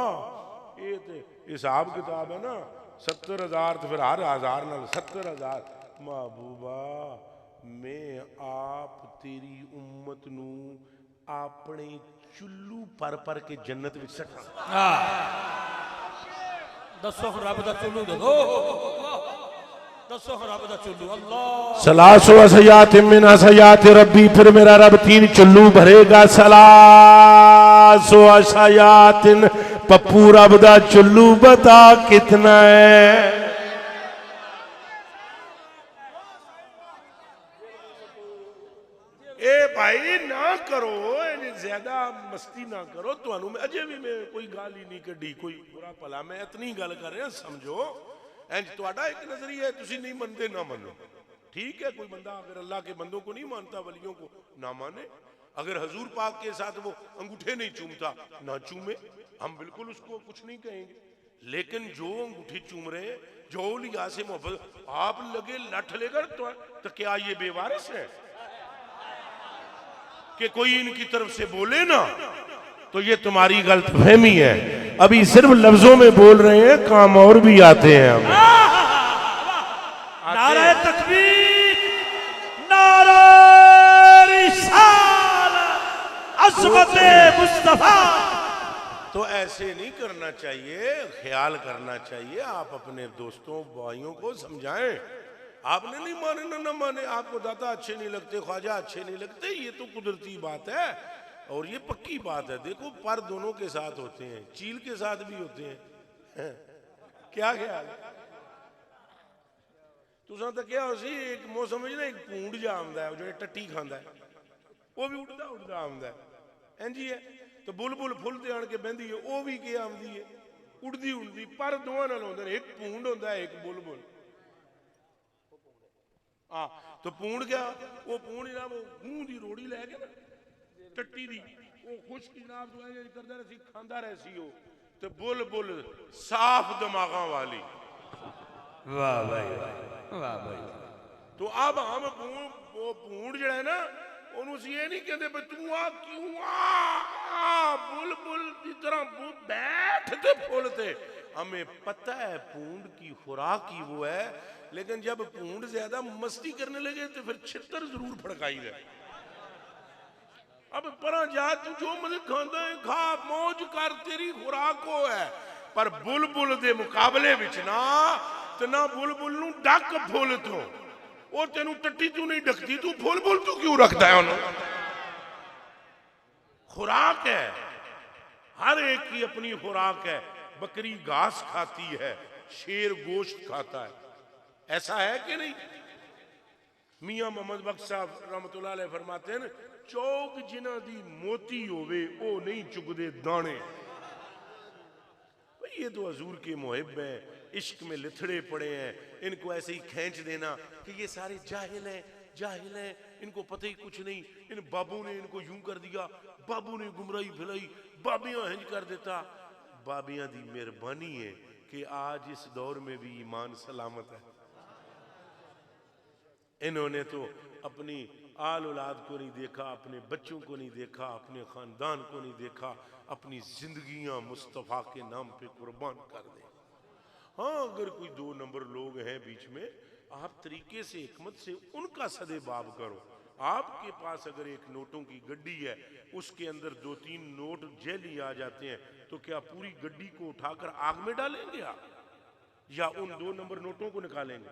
ये तो हिसाब किताब है ना 70,000 तो फिर हर 1000 नाल 70,000। महबूबा मैं आप तेरी उम्मत नू अपने चुल्लू पर के जन्नत विच सटा। दसो रब दा चुल्लू दे दो, दसो रब दा चुल्लू। अल्लाह सलासो असयात मिन असयात रब्बी, फिर मेरा रब 3 चुल्लू भरेगा। सलासो असयात पप्पू रब दा चुल्लू बता कितना है? ए भाई ना करो ज्यादा मस्ती ना करो। तुहानू मैं अजे भी मैं कोई गाल ही नहीं कढ़ी, कोई बुरा भला मैं इतनी गल कर रहा समझो। इंज तुहाडा एक नजरिया है, तुसी नहीं मनते ना मनो, ठीक है। कोई बंदा अगर अल्लाह के बंदों को नहीं मानता, वलियों को ना माने। अगर हजूर पाक के साथ वो अंगूठे नहीं चूमता ना चूमे, हम बिल्कुल उसको कुछ नहीं कहेंगे। लेकिन जो अंगूठी चूम रहे जो लिया से मोहब्बत आप लगे लठ लेकर तो क्या ये बेवारिस है कि कोई इनकी तरफ से बोले ना? तो ये तुम्हारी गलतफहमी है। अभी सिर्फ लफ्जों में बोल रहे हैं, काम और भी आते हैं हमें। नारे तकबीर, नारे रिसालत, अज़मते मुस्तफा। तो ऐसे नहीं करना चाहिए, ख्याल करना चाहिए। आप अपने दोस्तों भाइयों को समझाएं। आपने नहीं माने ना माने, आपको दाता अच्छे नहीं लगते, ख्वाजा अच्छे नहीं लगते, ये तो कुदरती बात है और ये पक्की बात है। देखो पर दोनों के साथ होते हैं, चील के साथ भी होते हैं। क्या ख्याल है? तुसा तो क्या उसी एक मौसम में ना एक भूंड जा आंदा है जो टट्टी खांदा है, वो भी उड़दा उड़दा आंदा है। इंज ही है। तो बुलबुल फुल ते आण के बहंदी है, वो भी क्या आंदी है उड़दी उड़दी। पर दोवां नाल होंदे ने, एक भूंड होंदा है एक बुलबुल। हाँ तो पूंड क्या, वो पूंड जनाब मूंह की रोड़ी लैके ना टट्टी दी वो खुश जनाब करता रही खांदा रह सी। तो बुलबुल साफ दिमागा वाली। वाह भाई वाह भाई। तो अब हम वो पूंड जड़ा है ना उन्होंने ये नहीं कहते भाई तू आ क्यों आ बुलबुल की तरह बैठ ते फुलते। हमें पता है पूंड की खुराक ही वो है, लेकिन जब पूंड ज्यादा मस्ती करने लगे तो फिर छितर जरूर फड़काई दे। अब परा जा तू जो मजे खांदा है खा मौज कर, तेरी खुराक को है। पर बुलबुल दे मुकाबले विच ना तना बुलबुल नू डक फुल तो वो तेनू टट्टी तू नहीं डकती, तू फुल फुल तू क्यों रखता है उन्होंने? खुराक है, हर एक की अपनी खुराक है। बकरी घास खाती है, शेर गोश्त खाता है, ऐसा है कि नहीं? मियां मोहम्मद बख्श साहब रहमतुल्लाह अलैह फरमाते हैं, चौक जिन्हां दी मोती होवे ओ नहीं चुगदे दाने। भाई ये तो हजूर के मुहिब हैं, इश्क में लिथड़े पड़े हैं, इनको ऐसे ही खींच देना कि ये सारे जाहिल हैं, जाहिल हैं, इनको पता ही कुछ नहीं, इन बाबू ने इनको यूं कर दिया, बाबू ने गुमराही फैलाई, बाबियां हिंज कर देता। बाबियां दी मेहरबानी है कि आज इस दौर में भी ईमान सलामत है। इन्होंने तो अपनी आल औलाद को नहीं देखा, अपने बच्चों को नहीं देखा, अपने खानदान को नहीं देखा, अपनी जिंदगियां मुस्तफ़ा के नाम पे कुर्बान कर दे। हाँ, अगर कोई 2 नंबर लोग हैं बीच में, आप तरीके से हिकमत से उनका सदेबाब करो। आपके पास अगर एक नोटों की गड्डी है, उसके अंदर 2-3 नोट जेली आ जाते हैं, तो क्या पूरी गड्डी को उठाकर आग में डालेंगे आप, या उन 2 नंबर नोटों को निकालेंगे?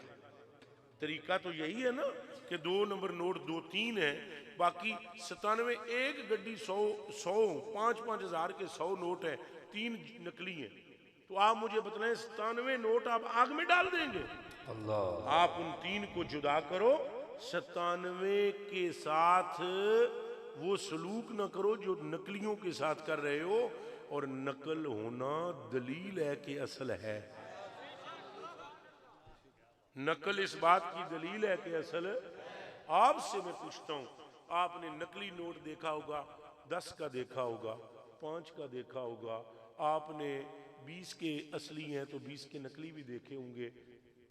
तरीका तो यही है ना कि 2 नंबर नोट 2-3 है, बाकी 97 एक गड्डी 100 5-5 हजार के 100 नोट है, 3 नकली हैं। तो आप मुझे बतलाएं, 97 नोट आप आग में डाल देंगे? अल्लाह। आप उन 3 को जुदा करो, 97 के साथ वो सलूक ना करो जो नकलियों के साथ कर रहे हो। और नकल होना दलील है कि असल है। नकल इस बात की दलील है कि असल है। आपसे मैं पूछता हूं, आपने नकली नोट देखा होगा, 10 का देखा होगा, 5 का देखा होगा, आपने 20 के असली हैं तो 20 के नकली भी देखे होंगे,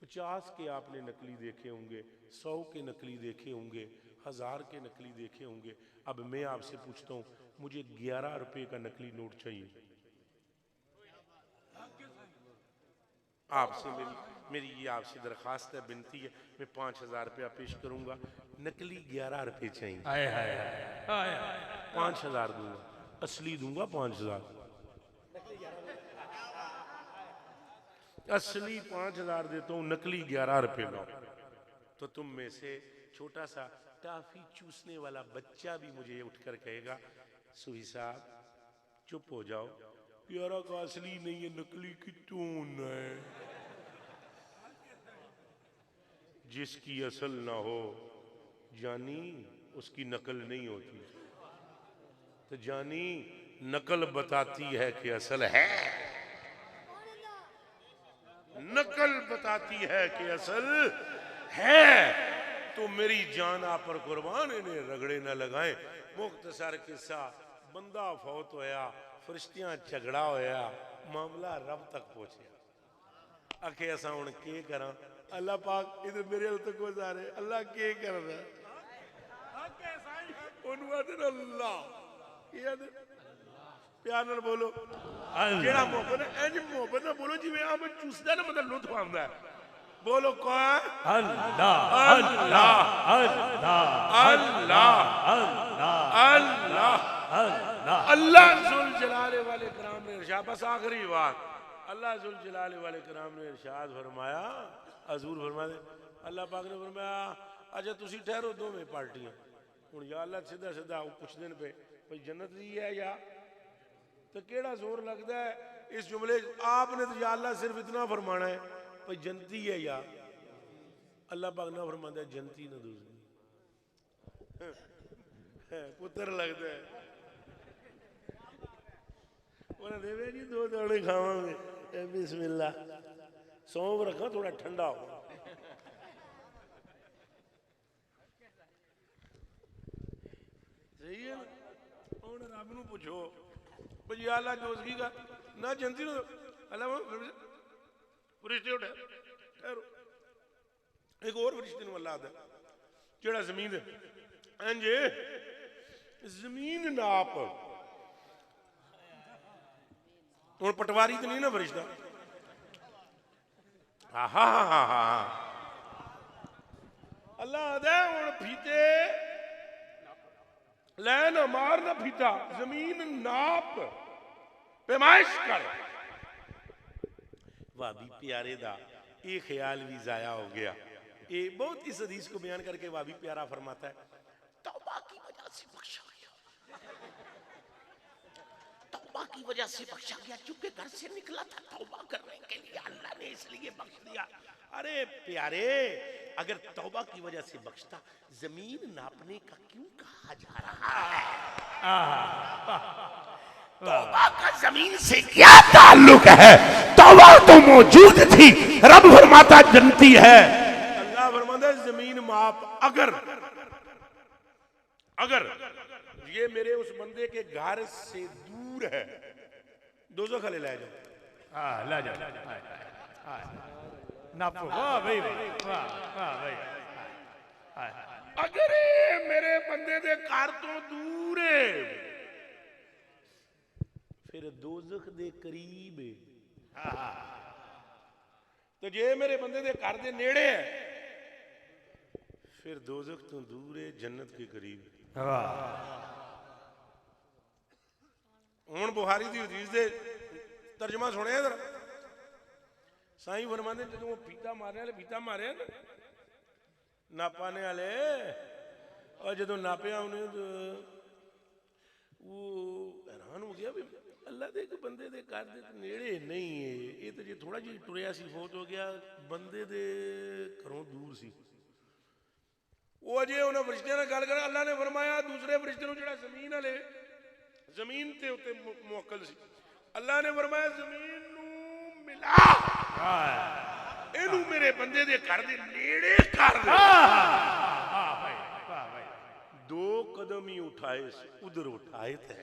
50 के आपने नकली देखे होंगे, 100 के नकली देखे होंगे, 1000 के नकली देखे होंगे। अब मैं आपसे पूछता हूं, मुझे 11 रुपए का नकली नोट चाहिए। आपसे मेरी ये आपसे दरखास्त है, बिनती है, मैं 5000 रुपया पेश करूंगा, नकली 11 रुपए चाहिए। 5000 दूंगा, असली दूंगा 5000, असली 5000 देता हूं, नकली 11 रुपए लो। तो तुम में से छोटा सा टाफी चूसने वाला बच्चा भी मुझे उठकर कहेगा, सुही साहब चुप हो जाओ, 11 का असली नहीं है, नकली की टून है। जिसकी असल ना हो जानी, उसकी नकल नहीं होती। तो जानी नकल बताती है कि असल है, नकल बताती है कि असल है। तो मेरी जान आप पर कुर्बान, इन्हें रगड़े न लगाएं। मुख्तसर किस्सा, बंदा फौत होया, फरिश्तियां झगड़ा होया, मामला रब तक पहुंचा। आखे असा हुण के करा, अल्लाह पाक इधर मेरे हल तक गुजारे, अल्लाह के करदा ओनू आदे अल्लाह की आदे प्यार नाल बोलो। जेड़ा मोहब्बत है, इंज मोहब्बत नाल बोलो जिवें आम चूसदा ना, मतलब लुत्फ आंदा है। बोलो कौन? अल्लाह अल्लाह अल्लाह अल्लाह अल्लाह अल्लाह अल्लाह जुल जलाले वाले कराम ने इरशाद, बस आखिरी बात, अल्लाह जुल जलाले वाले कराम ने इरशाद फरमाया, हजूर फरमाते, अल्लाह पाक ने फरमाया, अच्छा तुसी ठहरो दोवें पार्टियां, हुण या अल्लाह सीधा सीधा पुछदे ने पे भाई जन्नत दी है या, तो केड़ा जोर लगदा है इस जुमले? आपने तो या अल्लाह सिर्फ इतना फरमाना है भाई जन्नती है या, अल्लाह पाक ना फरमाता है जन्नती ना दूसरी। पुत्र लगता है उन्हें देवे जी 2 दाने खावांगे, बिस्मिल्लाह, सौंफ रखा थोड़ा ठंडा हो। सही है ना? हुण रब नूं पुछो भाई या अल्लाह दोज़गी का ना जन्नती नो, अल्लाह फरिश्ते उठे ठहरो, एक और फरिश्ते नूं अल्लाह दा जेड़ा जमीन इंज जमीन नाप, हुण पटवारी तो नहीं ना फरिश्ता, अल्लाह आदा हुण फीते लै ना मार ना फीता, जमीन नाप पैमाइश कर। भाभी प्यारे दा ये ख्याल भी जाया हो गया। ये बहुत इस हदीस को बयान करके वह भी प्यारा फरमाता है, तौबा की वजह से बख्शा गया, तौबा की वजह से बख्शा गया, चूंकि घर से निकला था तौबा करने के लिए, अल्लाह ने इसलिए बख्श दिया। अरे प्यारे, अगर तौबा की वजह से बख्शता, जमीन नापने का क्यों कहा जा रहा है? तौबा का जमीन से क्या ताल्लुक है? तौबा तो मौजूद थी। रब फरमाता जनती है, अल्लाह फरमाता है जमीन माप, अगर ये मेरे उस बंदे के घर से दूर है, दोज़ख ले ले जाओ, ला जाओ नापो, वाह भाई, वाह भाई। अगर ये मेरे बंदे दे घर तो दूर है, फिर दोज़ख दे करीब है। तो जे मेरे बंदे दे घर दे नेड़े है, फिर दोज़ख तो दूर है, जन्नत के करीब है। हुण बुखारी दी हदीस दे तर्जमा सुने जरा। साईं फरमांदे जो फीता मारने वाले फीता मारे ना, नापाने वाले, और जो नापया उन्हें तो वो हैरान हो गया भी अल्लाह दे एक बंदे दे घर दे नेड़े नहीं है, ये तो जे थोड़ा जी टुरिया सी फोत हो गया, बंदे दे घरों दूर सी। वो अजे उन्हें फरिश्तियां नाल गल कर, अल्लाह ने फरमाया दूसरे फरिश्ते नूं जिहड़ा जमीन वाले जमीन ते उत्ते मुवक्कल सी, अल्लाह ने फरमाया जमीन नूं मिला, इनू मेरे बंदे दे घर दे नेड़े कर दे। दो कदम ही उठाए, उधर उठाए थे।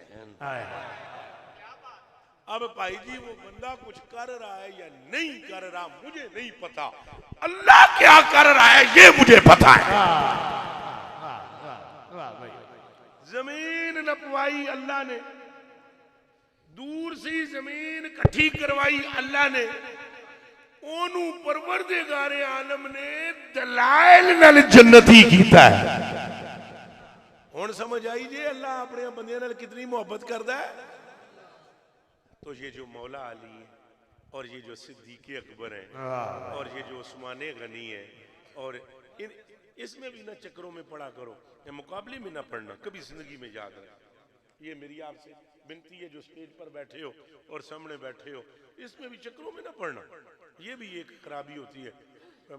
अब भाई जी वो बंदा कुछ कर रहा है या नहीं कर रहा मुझे नहीं पता, अल्लाह क्या कर रहा है ये मुझे पता है। जमीन नपवाई अल्लाह ने, दूर सी जमीन इकट्ठी करवाई अल्लाह ने, ओनू परवरदिगार आलम ने दलाइल नाल जन्नती कीता है। हुण समझ आई जे अल्लाह अपने बंदियां नाल कितनी मोहब्बत करदा है। तो ये जो मौला अली है, और ये जो सिद्दीक़ अकबर है, और ये जो उस्मान गनी है, और इसमें भी ना चक्करों में पढ़ा करो, ये मुकाबले में ना पढ़ना, कभी जिंदगी में याद रखना। ये मेरी आपसे विनती है जो स्टेज पर बैठे हो और सामने बैठे हो, इसमें भी चक्करों में ना पढ़ना, ये भी एक खराबी होती है।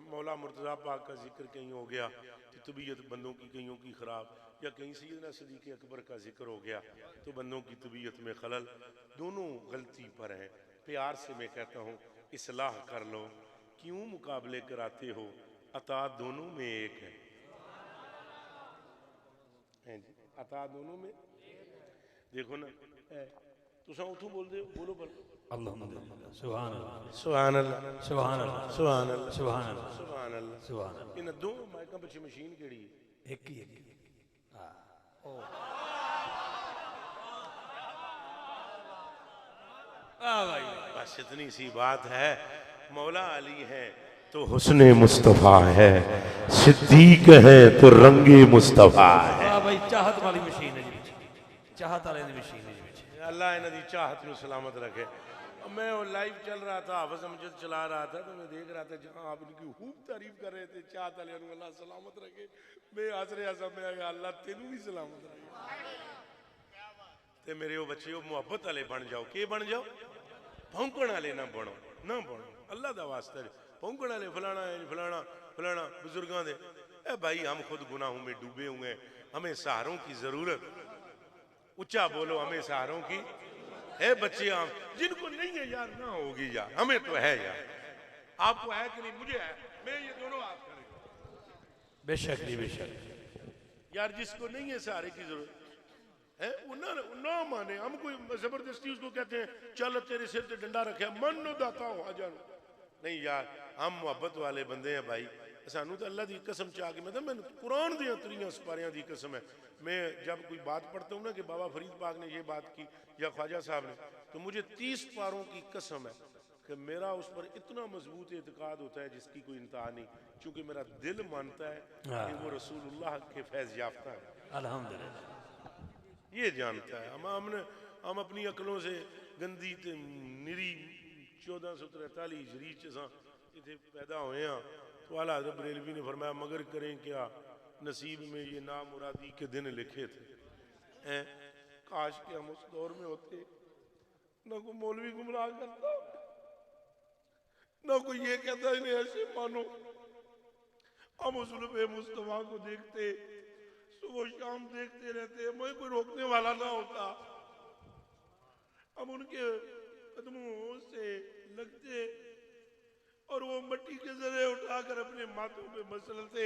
मौला मुर्तज़ा पाक का जिक्र कहीं हो गया तो तबीयत बंदों की कईयों की खराब, या कहीं सैयदना सिद्दीक़ अकबर का जिक्र हो गया तो बंदों की तबीयत में खलल, दोनों गलती पर हैं। प्यार से मैं कहता हूँ इस्लाह कर लो, क्यों मुकाबले कराते हो, अता दोनों में एक है। हैं जी, अता दोनों में देखो ना, तुसा उठो बोल दे, बोलो पर अल्लाह सुभान अल्लाह, सुभान अल्लाह, सुभान अल्लाह, सुभान अल्लाह, सुभान अल्लाह, सुभान अल्लाह, सुभान अल्लाह। इन दो माइकों पिछे मशीन केड़ी है? एक ही बस इतनी सी बात है। मौला अली है तो हुस्ने मुस्तफा है, सिद्दीक है तो रंगे मुस्तफा है। भाई चाहत वाली मशीन है जी, चाहत वाली मशीन है जी। अल्लाह इन्हां दी चाहत नूं सलामत रखे। मैं वो लाइव चल रहा था, हाफिज अमजद चला रहा था, तो मैं देख रहा था जहाँ आप इनकी खूब तारीफ कर रहे थे, चाहत वाले नूं अल्लाह सलामत रखे। मैं हस रहा था, मैं अल्लाह तेनू भी सलामत रखे। ते मेरे वो बच्चे मुहब्बत वाले बन जाओ, के बन जाओ, भौंकण वाले ना बनो, ना बनो, अल्लाह दा वास्ता है। भौंकण वाले फलाना है, फलाना फलाना बुजुर्गों दे, ए भाई हम खुद गुनाहों में डूबे हुए हैं, हमें सहारों की जरूरत। ऊंचा बोलो, हमें सहारों की है। बच्चे हम जिनको नहीं है यार, ना होगी यार, हमें तो है यार। आपको है कि नहीं? मुझे है, मैं ये दोनों हाथ करेंगे बेशक जी, बेशक यार। जिसको नहीं है सहारे की जरूरत है वो ना माने। हम कोई जबरदस्ती उसको कहते हैं चल तेरे सिर पे डंडा रखे मन नो दाता हो आ नहीं यार, हम मोहब्बत वाले बंदे हैं भाई। सानू तो अल्लाह की कसम चाह के मतलब मैं कुरान दी त्रियां सपारियां की कसम है। मैं जब कोई बात पढ़ता हूँ ना कि बाबा फरीद पाक ने ये बात की या ख्वाजा साहब ने, तो मुझे 30 पारों की कसम है कि मेरा उस पर इतना मजबूत एतकाद होता है जिसकी कोई इंतहा नहीं, क्योंकि मेरा दिल मानता है कि वो रसूलुल्लाह के फैज़ याफ्ता है। अल्हम्दुलिल्लाह, ये जानता है। हम अपनी अकलों से गंदी निरी 1443 हिजरी च इतने पैदा हुए हैं तो आला हज़रत बरेलवी ने फरमाया मगर करें क्या, नसीब में ये नामुरादी के दिन लिखे थे हैं। काश के हम उस दौर में होते, ना कोई मौलवी गुमराह करता, ना कोई ये कहता इन्हें ऐसे मानो। हम उसूल मुस्तफा को देखते, सुबह शाम देखते रहते, हमें कोई रोकने वाला ना होता। हम उनके कदमों से लगते और वो मट्टी के जरे उठाकर अपने माथों पे मसलते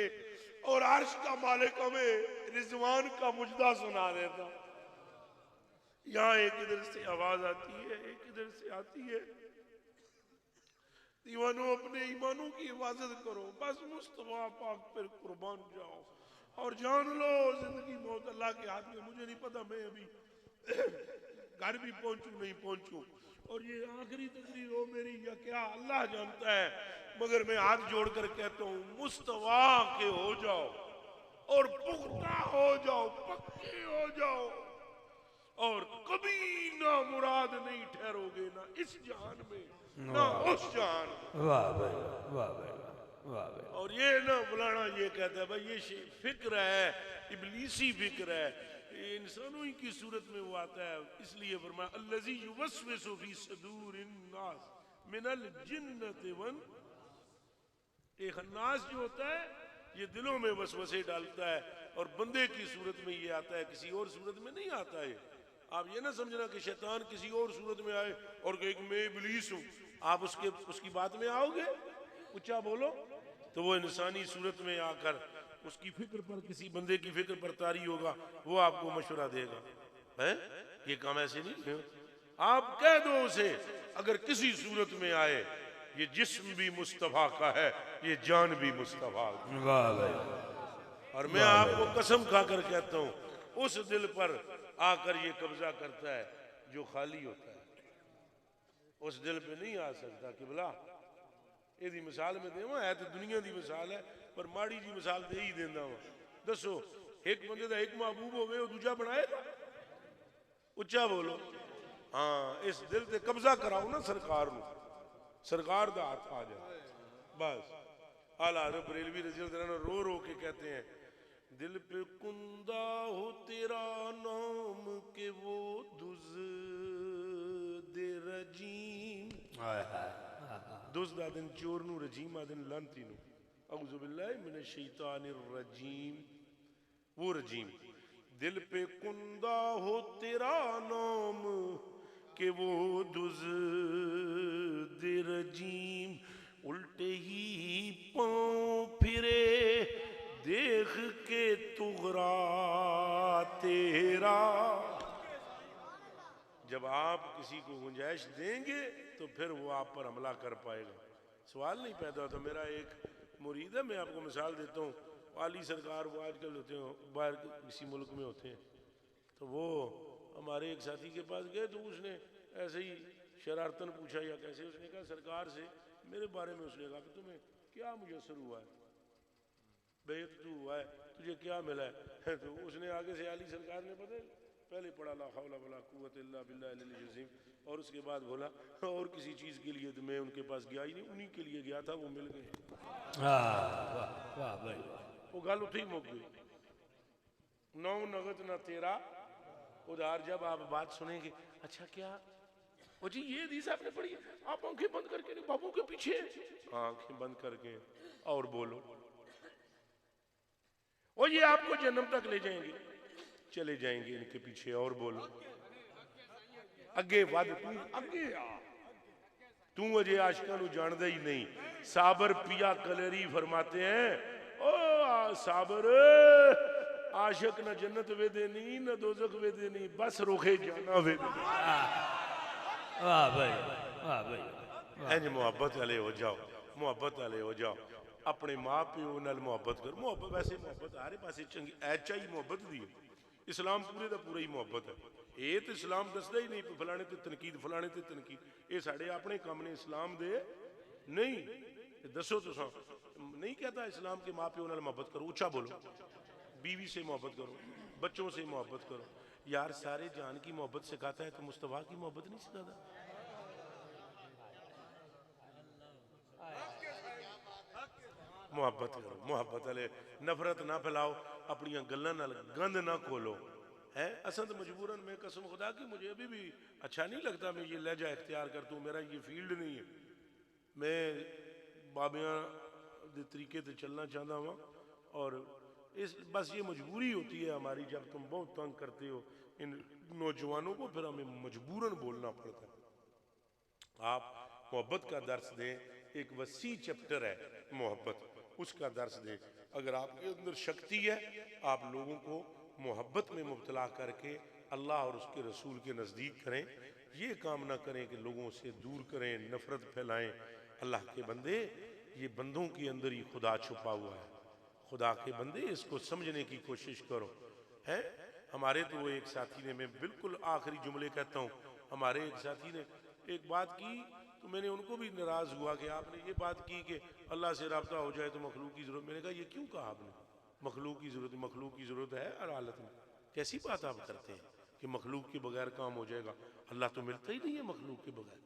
और अर्श का मालिक हमें रिजवान का मुजदा सुना देता। यहाँ एक इधर से आवाज आती है, एक इधर से आती है, दीवानों अपने ईमानों की हिफाजत करो, बस मुस्तफा पाक पर कुर्बान जाओ और जान लो जिंदगी मौत अल्लाह के हाथ में। मुझे नहीं पता मैं अभी घर भी पहुंचू नहीं पहुंचू और ये आखिरी तकरीर हो मेरी या क्या अल्लाह जानता है, मगर मैं हाथ जोड़कर कहता हूँ मुस्तफा के हो जाओ और पुख्ता हो जाओ, पक्के हो जाओ और कभी ना मुराद नहीं ठहरोगे, ना इस जहान में ना उस जहान में। वाह भाई वाह भाई वाह भाई। और ये ना फलाना ये कहता है भाई ये फिक्र है, इबलीसी फिक्र है, ये इंसानों ही की सूरत में वो आता है। इसलिए फरमाया अल्लज़ी युवस्विसु फी सुदूरिन नास मिनल जिन्नति वन। एक खन्नास जो होता है ये दिलों में वसवसे डालता है और बंदे की सूरत में ये आता है, किसी और सूरत में नहीं आता है। आप ये ना समझना कि शैतान किसी और सूरत में आए और कहे कि मैं इबलीस हूं, आप उसकी बात में आओगे, ऊंचा बोलो तो वो इंसानी सूरत में आकर उसकी फिक्र पर, किसी बंदे की फिक्र पर तारी होगा, वो आपको मशवरा देगा है। ये काम ऐसे नहीं है। आप कह दो उसे अगर किसी सूरत में आए ये जिस्म भी मुस्तफा का है, ये जान भी मुस्तफा की। वाह भाई। और मैं आपको कसम खाकर कहता हूं उस दिल पर आकर ये कब्जा करता है जो खाली होता है, उस दिल पे नहीं आ सकता। किबला ਇਹਦੀ मिसाल में देवा है तो दुनिया की मिसाल है पर माड़ी जी मिसाल दे ही देना वा। दसो एक बंदे का एक महबूब होवे, वो दूजा बनाएगा? उच्चा बोलो। हाँ, इस दिल ते कब्जा कराओ ना सरकार ਨੂੰ, सरकार का हाथ आ जाए बस। आला हज़रत बरेलवी रज़ी अल्लाह अन्हु रो रो के कहते हैं दिल पे कुंदा हो तेरा नाम के वो दुज दे रजीम। दुज दा दिन चोर नू, रजीम आ दिन लांती नू। औज़ु बिल्लाहि मिनश शैतानिर रजीम। वो रजीम दिल पे कुंदा हो तेरा नाम के वो दुज दे रजीम। उल्टे ही पांव फिरे देख के तुगरा तेरा। जब आप किसी को गुंजाइश देंगे तो फिर वो आप पर हमला कर पाएगा। सवाल नहीं पैदा होता। मेरा एक मुरीद है, मैं आपको मिसाल देता हूँ, वाली सरकार वो आजकल होते हैं बाहर किसी मुल्क में होते हैं, तो वो हमारे एक साथी के पास गए तो उसने ऐसे ही शरारतन पूछा या कैसे, उसने कहा सरकार से मेरे बारे में, उसने कहा कि तुम्हें क्या मुयसर हुआ है, बेहद तू हुआ है, तुझे क्या मिला है? तो उसने आगे से आली सरकार ने पहले पढ़ा ला हौला वला कुव्वत इल्ला बिल्लाहिल अलील अज़ीम और उसके बाद बोला और किसी चीज़ के लिए तो मैं उनके पास गया ही नहीं, उन्हीं के लिए गया था, वो मिल गए। वाह भाई। वो गल उठी मुक गई। नौ नगद ना तेरा उधार। जब आप बात सुनेंगे, अच्छा क्या वो जी ये हदीस आपने पढ़ी है, आप आंखें बंद करके बाबू के पीछे, आंखें बंद करके और बोलो, और ये आपको जन्नत तक ले जाएंगे, चले जाएंगे इनके पीछे और बोलो, अगे वध तू अगे आ, तू अजे आशिकां नू जानदा ही नहीं। साबर पिया कलेरी फरमाते हैं, ओ साबर आशिक न जन्नत वेदे नहीं न दोजख वेदे नहीं, बस रोखे जाना वेदे। वाह भाई वाह भाई। इंज मुहब्बत वाले हो जाओ, मुहब्बत वाले हो जाओ, अपने माँ प्यो नाल मुहब्बत करो। मुहब्बत वैसे मुहब्बत हर पासे चंगी ऐचा ही मुहब्बत दी है। इस्लाम पूरे का पूरा ही मुहब्बत है। ये तो इस्लाम दसदा ही नहीं फलाने ते तनकीद फलाने ते तनकीद, ये साढ़े अपने काम ने, इस्लाम दे नहीं। दसो तुसा नहीं कहता इस्लाम के माँ प्यो नाल मुहब्बत करो, ऊंचा बोलो, बीवी से मोहब्बत करो, बच्चों से मोहब्बत करो। यार सारे जान की मोहब्बत सिखाता है तो मुस्तफा की मोहब्बत नहीं सिखाता? मुहब्बत करो, मुहब्बत वाले नफरत ना फैलाओ, अपन गल्लां नाल गंद ना खोलो है। असा तो मजबूरन, मैं कसम खुदा की मुझे अभी भी अच्छा नहीं लगता मैं ये लहजा इख्तियार करता हूँ, मेरा ये फील्ड नहीं है। मैं बाबियां दे तरीके से चलना चाहता हूँ और इस बस ये मजबूरी होती है हमारी, जब तुम बहुत तंग करते हो इन नौजवानों को, फिर हमें मजबूरन बोलना पड़ता है। आप मोहब्बत का दर्स दें, एक वसी चैप्टर है मोहब्बत, उसका दर्स दें। अगर आपके अंदर शक्ति है, आप लोगों को मोहब्बत में मुब्तला करके अल्लाह और उसके रसूल के नज़दीक करें। ये काम ना करें कि लोगों से दूर करें, नफरत फैलाएं। अल्लाह के बंदे, ये बंदों के अंदर ही खुदा छुपा हुआ है। खुदा के बंदे, इसको समझने की कोशिश करो है। हमारे तो एक साथी ने, मैं बिल्कुल आखिरी जुमले कहता हूँ, हमारे एक साथी ने एक बात की तो मैंने उनको भी नाराज हुआ कि आपने ये बात की कि अल्लाह से रब्ता हो जाए तो मखलूक की जरूरत। मैंने कहा ये क्यों कहा आपने, मखलूक की जरूरत? मखलूक की जरूरत है हर हालत में। कैसी बात आप करते हैं कि मखलूक के बगैर काम हो जाएगा? अल्लाह तो मिलता ही नहीं है मखलूक के बगैर।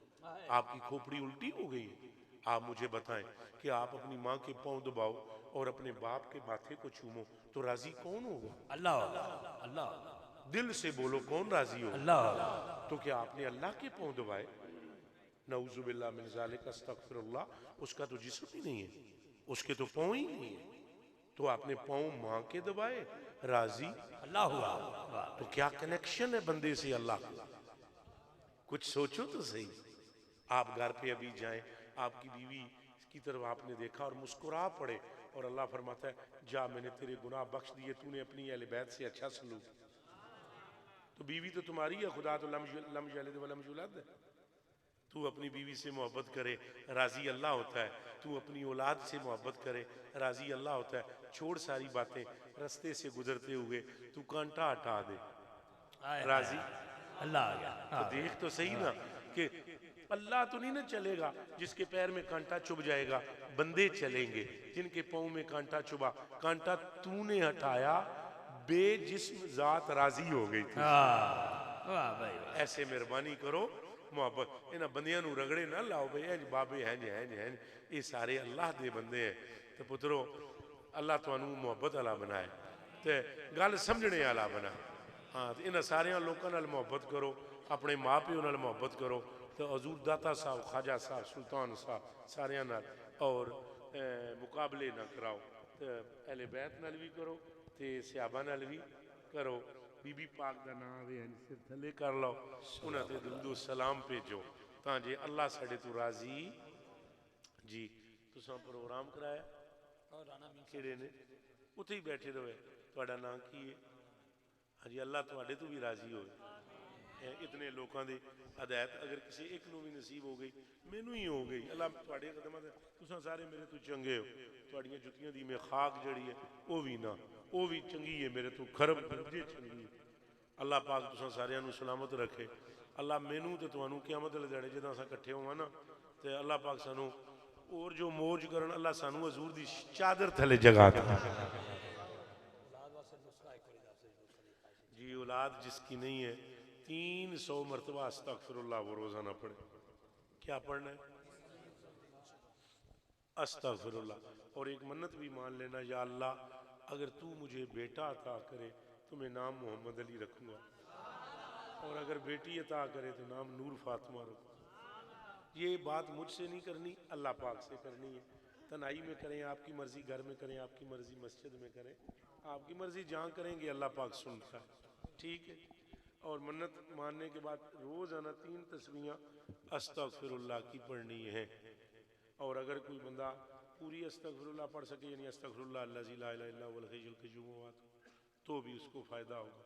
आपकी खोपड़ी उल्टी हो गई है। आप मुझे बताएं कि आप अपनी माँ के पांव दबाओ और अपने बाप के माथे को चूमो तो राजी कौन होगा? अल्लाह अल्लाह दिल से बोलो, कौन राजी होगा? अल्लाह। तो क्या आपने अल्लाह के पांव दबाए? नऊजुबिल्लाह मिन ज़ालिक, अस्तगफिरुल्लाह। उसका तो जिस्म ही नहीं है, उसके तो पांव ही नहीं है, तो आपने पांव माँ के दबाए, राजी अल्लाह हुआ। तो क्या कनेक्शन है बंदे से अल्लाह का? कुछ सोचो तो सही। आप घर पे अभी जाएं, आपकी बीवी की तरफ आपने देखा और मुस्कुरा पड़े और अल्लाह फरमाता है जा मैंने तेरे गुनाह बख्श दिए, तूने अपनी अहले बैत से अच्छा सलूक। तो बीवी तो तुम्हारी है, खुदा तो लम यलिद वलम यूलद है। तू अपनी बीवी से मोहब्बत करे, राजी अल्लाह होता है। तू अपनी औलाद से मोहब्बत करे, राजी अल्लाह होता है। छोड़ सारी बातें, रास्ते से गुजरते हुए तू कांटा हटा दे, राजी अल्लाह आ गया। तो देख तो सही ना कि अल्लाह तो नहीं ना चलेगा जिसके पैर में कांटा चुभ जाएगा, बंदे चलेंगे जिनके पाँव में कांटा चुभा। कांटा तूने हटाया, बेजिस्म जात राजी हो गई थी। वाह भाई वाह। ऐसे मेहरबानी करो, मोहब्बत इन्हां बंदियां नूं रगड़े ना लाओ भाई इंज बाबे हैं हैं, ये सारे अल्लाह दे बंदे हैं। तो पुत्रो, अल्लाह तुहानू मोहब्बत वाला बनाए ते गल समझने वाला बनाए। हाँ, तो इन्हां सारे लोगों नाल मोहब्बत करो, अपने माँ प्यो नाल मोहब्बत करो, तो हजूर दाता साहब, ख्वाजा साहब, सुल्तान साहब सारियां नाल और मुकाबले ना कराओ। तो अहले बैत नाल भी करो ते सहाबा नाल भी करो। बीबी पाक का नाम वे सिर थले कर लो, उन्हें ते दुरूद सलाम भेजो तां जे अल्लाह साडे तो राजी। जी तुसां प्रोग्राम कराया केड़े ने, उत्थे ही बैठे रहे। तुहाडा नाम की है? हाँ जी, अल्लाह तुहाडे तो भी राजी हो। इतने लोगों की हदायत अगर किसी एक नूं भी नसीब हो गई, मैनू ही हो गई। अल्लाह तुहाडे कदमां ते, तुसां सारे मेरे तो चंगे हो। तुहाडीआं जुत्तियां दी मैं खाक जड़ी है वो भी ना, वो भी चंगी है, मेरे तो खरब दर्जे चंगी है। अल्लाह पाक तुसां सारियां नूं सलामत रखे। अल्लाह मैनू ते तुहानू क़यामत वाले दिहाड़े जदों असां इकट्ठे होवां ना, ते अल्लाह पाक सानू और जो मौज करन, अल्लाह सानू हजूर दी चादर थले जगा दे। जी औलाद जिसकी नहीं है 300 मरतबा अस्तगफिरुल्लाह वो रोजाना पढ़े। क्या पढ़ना है? अस्तगफिरुल्लाह। और एक मन्नत भी मान लेना, या अल्लाह अगर तू मुझे बेटा अता करे तो मैं नाम मोहम्मद अली रखूंगा, और अगर बेटी अता करे तो नाम नूर फातिमा रखूंगा। ये बात मुझसे नहीं करनी, अल्लाह पाक से करनी है। तनाई में करें आपकी मर्जी, घर में करें आपकी मर्जी, मस्जिद में करें आपकी मर्जी, जहाँ करेंगे अल्लाह पाक सुनता है। ठीक है। और मन्नत मानने के बाद रोज़ाना 3 तस्बीहां अस्तगफिरुल्लाह की पढ़नी है। और अगर कोई बंदा पूरी अस्तगफिरुल्लाह पढ़ सके, यानी अस्तगफिरुल्लाह अल्लज़ी ला इलाहा इल्ला हुवल हय्युल क़य्यूम, तो भी उसको फ़ायदा होगा।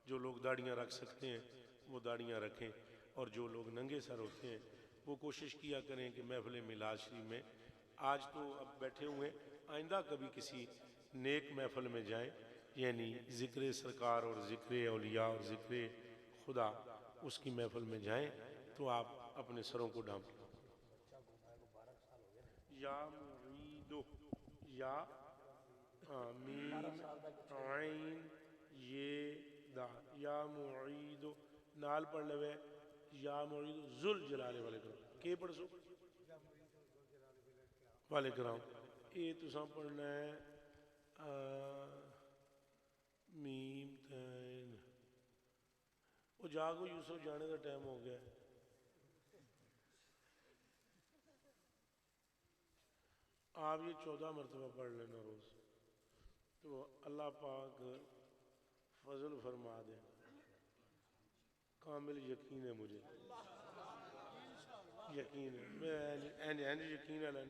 जो लोग दाढ़ियाँ रख सकते हैं वो दाढ़ियाँ रखें, और जो लोग नंगे सर होते हैं वो कोशिश किया करें कि महफ़िल मिलाद शरीफ में, आज तो अब बैठे हुए, आइंदा कभी किसी नेक महफ़िल में जाएं, यानी ज़िक्र सरकार और ज़िक्र औलिया और ज़िक्र खुदा, उसकी महफ़िल में जाएं तो आप अपने सरों को ढांप या मुईदो, या आमीन आइन ये दा, या मुईदो नाल पढ़ लवे, या मुईदो जुल जलाले वाले करो के पढ़ सो वाले कराम, ये तुसा पढ़ना है मीम तैन। वो जागो यूसुफ, जाने का टाइम हो गया। आप ये 14 मरतबा पढ़ लेना रोज, तो अल्लाह पाक फजल फरमा दे। कामिल यकीन है मुझे, यकीन है। मैं यकीन है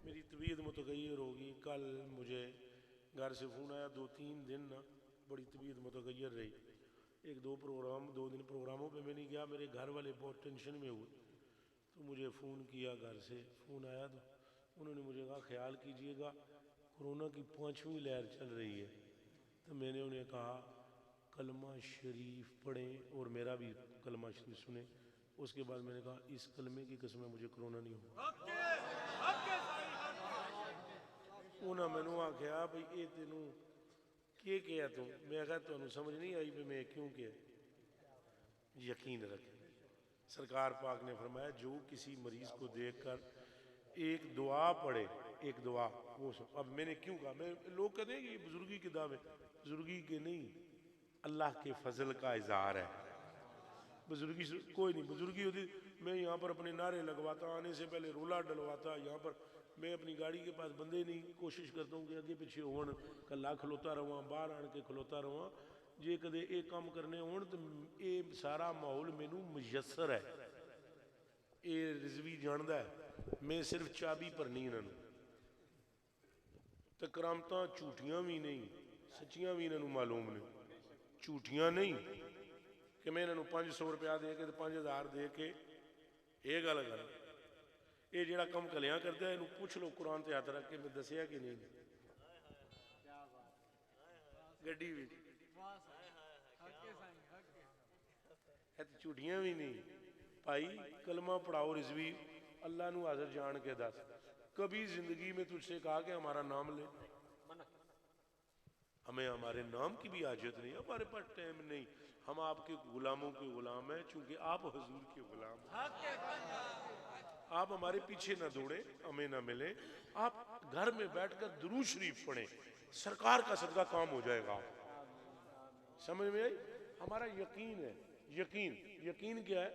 मेरी तबीयत मुतगैर होगी। कल मुझे घर से फ़ोन आया, 2-3 दिन ना बड़ी तबीयत मुतगैर रही। 2 दिन प्रोग्रामों पे मैं नहीं गया, मेरे घर वाले बहुत टेंशन में हुए। तो मुझे फ़ोन किया, घर से फ़ोन आया तो उन्होंने मुझे कहा ख्याल कीजिएगा कोरोना की 5वीं लहर चल रही है। तो मैंने उन्हें कहा कलमा शरीफ पढ़ें और मेरा भी कलमा शरीफ सुने। उसके बाद मैंने कहा इस कलमे की कसम मुझे कोरोना नहीं होगा। उन्हें मैनू आख्या भाई ये तेनू के किया तू? मैं कहा तुहानू समझ नहीं आई भी मैं क्यों किया? यकीन रखें, सरकार पाक ने फरमाया जो किसी मरीज को देखकर एक दुआ पढ़े, एक दुआ वो सब। अब मैंने क्यों कहा, मैं लोग कहते हैं कि बुजुर्गी के दावे, बुजुर्गी के नहीं, अल्लाह के फजल का इजहार है। बुजुर्गी कोई नहीं, बुजुर्गी होती मैं यहाँ पर अपने नारे लगवाता, आने से पहले रोला डलवाता। यहाँ पर मैं अपनी गाड़ी के पास बंदे नहीं, कोशिश करता हूँ कि अगे पिछे होन, कला खलोता रहा, बाहर आन के खलोता रहा। जे कदे ये काम करने होन तो ये सारा माहौल मैनू मुयसर है, ये रिजवी जानता है। मैं सिर्फ चाबी भरनी इन्होंने, तो करामत झूठियां भी नहीं, सच्चियां भी इन्होंने मालूम ने। झूठियां नहीं कि मैं इन्होंने 500 रुपया दे के 5000 दे के ये गल कर। ये जो कम कलियां करता है, इनू पूछ लो कुरान ते हाथ रख के मैं दसिया कि नहीं। गड्डी भी झूठियां भी नहीं भाई। कलमा पढ़ाओ रिजवी, अल्लाह नू हाजिर जान के दस। कभी जिंदगी में तुझसे कहा कि हमारा नाम ले? हमें हमारे नाम की भी हाजत नहीं, हमारे पास टाइम नहीं। हम आपके गुलामों के गुलाम हैं, चूंकि आप हुजूर के गुलाम हैं। आप हमारे पीछे ना दौड़े, हमें ना मिले। आप घर में बैठकर दुरूद शरीफ पढ़ें, सरकार का सदका काम हो जाएगा। समझ में आई? हमारा यकीन है। यकीन क्या है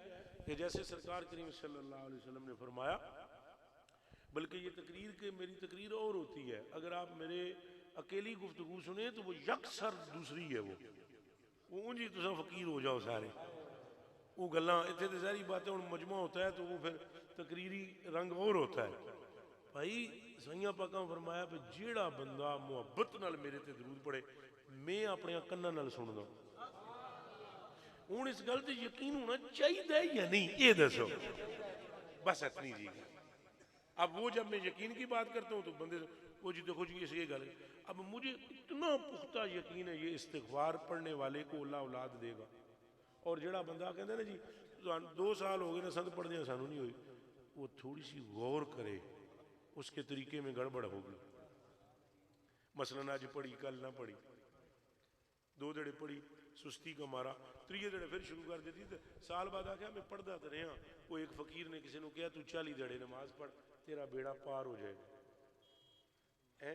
कि जैसे सरकार करीम सल्लल्लाहु अलैहि वसल्लम ने फरमाया, बल्कि ये तकरीर के मेरी तकरीर और होती है, अगर आप मेरे अकेली गुफ्तगू सुने तो वो यकसर दूसरी है। वो उंजी तुसा फकीर हो जाओ सारे। वो गल्लां इत्थे ते सारी बातें हुण मजमा होता है तो वो फिर तकरीरी रंग और होता है। भाई सैयां पाकां फरमाया भी जेड़ा बंदा मुहब्बत नाल मेरे ते दरूद पढ़े, मैं अपने कन्नां नाल सुनदा। हुण इस गल ते यकीन होना चाहिए या नहीं, ये दसो बस इतनी जी। अब वो जब मैं यकीन की बात करता हूँ तो बंदे वो जी देखो जी ये गल। अब मुझे इतना पुख्ता यकीन है ये इस्तिग़फ़ार पढ़ने वाले को अल्लाह औलाद देगा। और जेड़ा बंदा कहता ना जी 2 साल हो गए ना संत पढ़दे सानू नहीं हुई, वो थोड़ी सी गौर करे, उसके तरीके में गड़बड़ होगी। मसलन आज पढ़ी कल ना पढ़ी, 2 दड़े पढ़ी सुस्ती का मारा, 3 दड़े फिर शुरू कर देती। तो साल बाद आख्या मैं पढ़ता तो रहा। वो एक फकीर ने किसी ने कहा तू 40 दड़े नमाज पढ़, तेरा बेड़ा पार हो जाएगा। है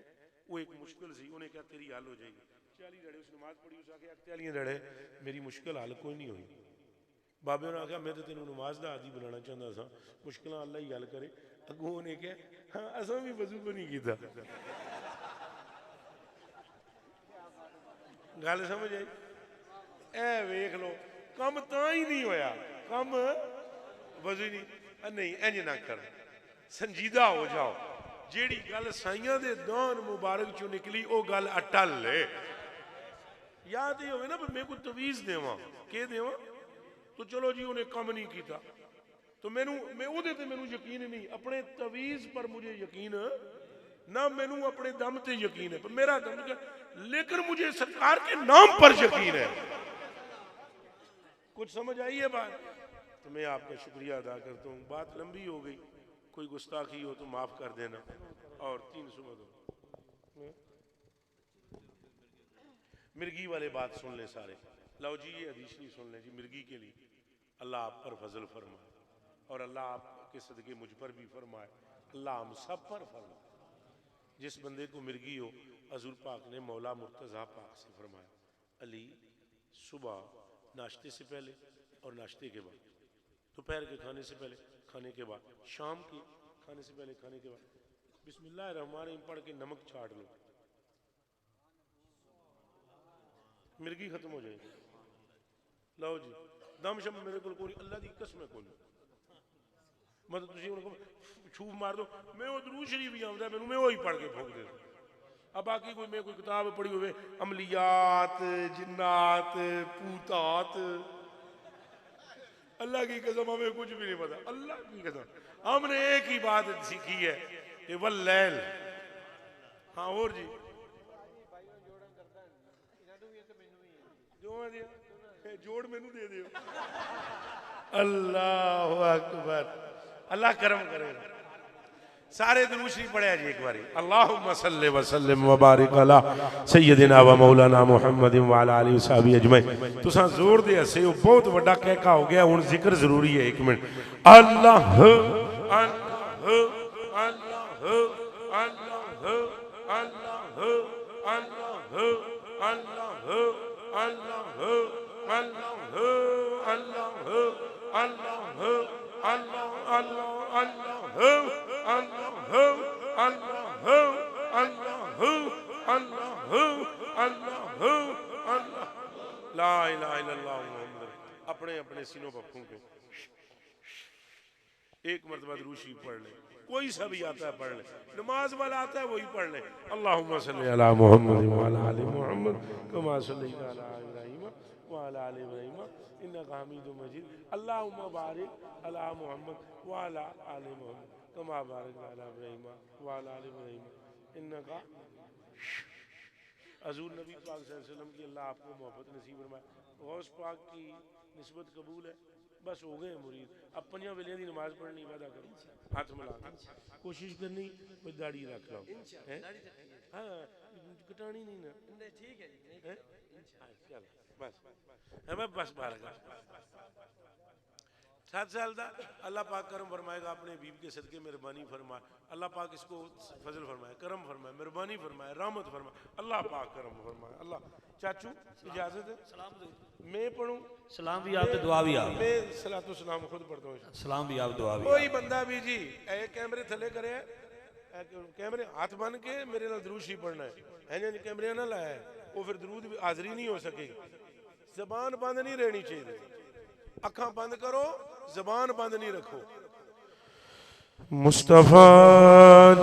वो एक मुश्किल सी, उन्हें क्या तेरी हल हो जाएगी। 40 दड़े उस नमाज पढ़ी, उस आख्या 40 दड़े मेरी मुश्किल हल कोई नहीं हुई। बाबे ने आख्या मैं तो तेन नमाज का आदि बनाना चाहता सा, मुश्किल अल्लाह ही हल करे। अगों उन्हें क्या हाँ असा भी वजू को नहीं किया। गल समझ आई? ए वेख लो कम तां ही नहीं होया, कम वजू नहीं इंज ना कर, संजीदा हो जाओ। जेड़ी गल साइयां दे दान मुबारक चो निकली वो गल अटल है। याद ये हो ना मैं कोई तवीज देवा के देवा, तो चलो जी उन्हें कम नहीं किया तो मैं उहदे ते मैनू यकीन नहीं, अपने तवीज पर मुझे यकीन ना, मैनू अपने दम ते यकीन है मेरा दम, लेकिन मुझे सरकार के नाम पर यकीन है। कुछ समझ आई है बात? तो मैं आपका शुक्रिया अदा करता हूँ। बात लंबी हो गई, कोई गुस्ताखी हो तो माफ कर देना। और 3 सुबह दो मिर्गी वाले बात सुन ले सारे। लो जी ये हदीस नहीं सुन ले जी, मिर्गी के लिए अल्लाह आप पर फजल फरमाए और अल्लाह आपके सदके मुझ पर भी फरमाए, अल्लाह हम सब पर फरमाए। जिस बंदे को मिर्गी हो, हजूर पाक ने मौला मुर्तज़ा पाक से फरमाया, अली सुबह नाश्ते से पहले और नाश्ते के बाद, दोपहर के खाने से पहले खाने के बाद, शाम के खाने से पहले खाने के बाद बिस्मिल्लाहिर्रहमानिर्रहीम पढ़ के नमक छाट लो, मिर्गी खत्म हो जाएगी। लो जी दम शम मेरे को कोई अल्लाह की कसम है कोई मतलब तुझे उनको छूप मार दो, मैं वो दरूद शरीफ भी आਉਂਦਾ मैनू, मैं वही पढ़ के फूक दे। अब बाकी कोई मैं कोई किताब पढ़ी हुए अमलियात जिन्नात पूतात, अल्लाह की कसम हमें कुछ भी नहीं पता, अल्लाह की कसम हमने एक ही बात सीखी है कि वल्लैल। हाँ और जी जोड़ मैनू दे दियो। अल्लाह अकबर, अल्लाह करम करेगा। सारे दुरूद शरीफ पढ़े जी एक बारी। अल्लाहुम्मा सल्लि व सल्लिम व बारिक अला सय्यदिना व मौलाना मुहम्मदिन व अला आलिहि व सहाबिहि अजमईन। तुसां जोर दे हसे हो, बहुत बड़ा कहका हो गया, हुण जिक्र जरूरी है। एक मिनट अल्लाह अल्लाह अल्लाह अल्लाह अल्लाह अल्लाह अल्लाह ला इलाहा इल्लल्लाह मुहम्मद। अपने अपने सीनों पर फूंके, एक मरतबा दुरूद शरीफ पढ़ ले, कोई सा भी आता है पढ़ ले, नमाज वाला आता है वही पढ़ ले। अल्लाहुम्मा सल्लि अला मुहम्मद व अला आलि मुहम्मद कमा सल्लैता अला इब्राहीम व अला आलि इब्राहीम इन्नका हमीदुम मजीद। अल्लाहुम्मा बारिक अला मुहम्मद व अला आलि मुहम्मद कमा बारकता अला इब्राहीम व अला आलि इब्राहीम इन्नका। हजूर नबी पाक सल्लल्लाहु अलैहि वसल्लम की अल्लाह आपको मोहब्बत नसीब फरमाए। गौस पाक की निस्बत कबूल है, बस हो गए मुरीद। अब पंजा वेले की नमाज पढ़नी वादा करो, हाथ मिला कोशिश करनी, कोई दाढ़ी रख लो। हाँ कटानी नहीं ना, ठीक है चल बस बस बारह 7 साल का अल्लाह पाक करम फरमाएगा, अपने बीब के सदके मेहरबानी फरमाए। अल्लाह पाक इसको फजल फरमाए, करम फरमाए, मेहरबानी फरमाए, रहमत फरमाए, अल्लाह पाक करम फरमाए। अल्लाह चाचू इजाजत है, सलाम मैं पढ़ूं? सलाम भी आप, दुआ भी आप। मैं सलातो सलाम खुद पढ़ता हूँ, सलाम भी आप, दुआ भी। कोई बंदा भी जी कैमरे थले करे, कैमरे हाथ बन के मेरे नाल दरूद शरीफ पढ़ना है, कैमरे ना लाया है, वो फिर दरूद भी हाजरी नहीं हो सकेगी। जबान बंद नहीं रहनी चाहिए, अखा बंद करो, जबान बंद नहीं रखो। मुस्तफा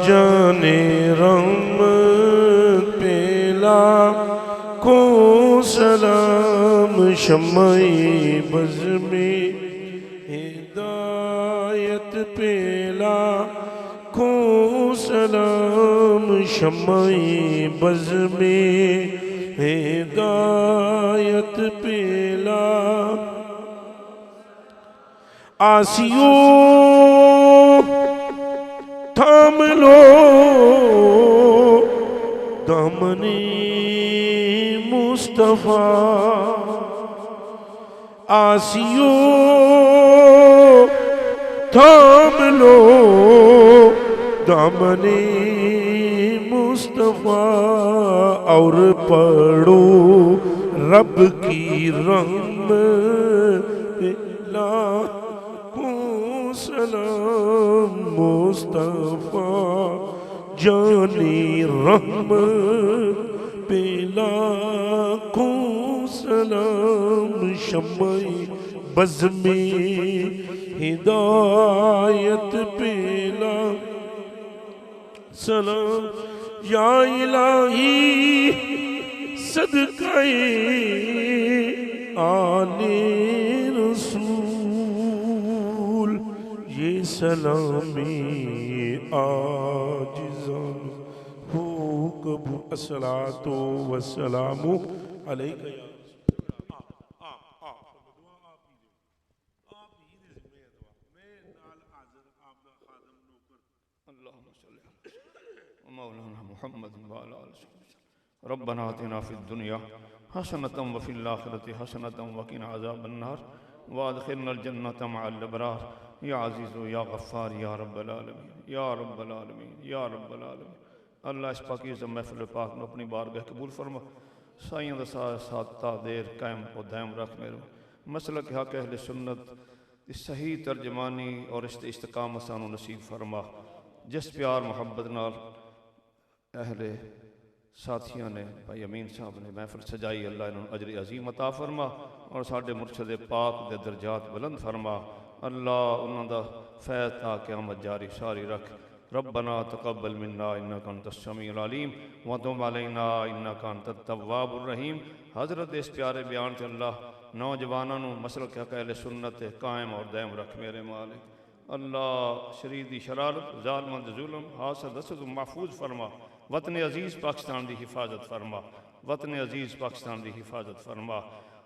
जाने रहमत पेला को सलाम शम्मे बज़ में हिदायत पेला को सलाम शम्मे बज़ में हिदायत पेला आसियो थाम लो दामने मुस्तफा आसियो थाम लो दामने मुस्तफा और पढ़ो रब की रहमत सलाम मुस्तफा जाने रहमत पे लाखों सलाम शम्मे बज़ में हिदायत पे सलाम या इलाही सदक़े आले रसूल ये सलामी आजिज़ान हो कबू अस्सलातो वस्सलामु अलैका या मौलाना मुहम्मद रब्बना आतिना फिद दुनिया हसनतम व फिल आखिरति हसनतम व क़िना अज़ाबन्नार व अदखिलनल जन्नत मअल अबरार या अज़ीज़ या गफ़्फ़ार या रब्बल आलमीन या रब्बल आलमीन या रब्बल आलमीन अल्लाह इस पाकीज़ महफिल पाक में अपनी बारगाह कबूल फरमा। साइयों का साथ देर कायम और दायम रख मेरे मसलक हक अहले सुन्नत की सही तर्जमानी और इस्तिकामत सानू नसीब फरमा। जिस प्यार मुहब्बत नाल अहले साथियों ने भाई अमीन साहब ने महफिल सजाई, अल्लाह इन्होंने अजर अजीम अता फरमा और साढ़े मुर्शद पाक दे दर्जात बुलंद फरमा। अल्लाह उन्होंने दा फैज़ ता क़यामत जारी सारी रख। रब्बना तक़ब्बल मिन्ना इन्नका अंतस समीउल अलीम व तुब अलैना इन्नका अंतत तव्वाबुर रहीम। हज़रत इस प्यारे बयान से अल्लाह नौजवानों को मसलक हक़ अहले सुन्नत कायम और दायम रख मेरे मालिक। अल्लाह शरीदी शरारत ज़ालिमत जुल्म हासद हसद महफूज फरमा। वतन अजीज़ पाकिस्तान की हिफाजत फरमा। वतन अजीज़ पाकिस्तान की हिफाजत फरमा।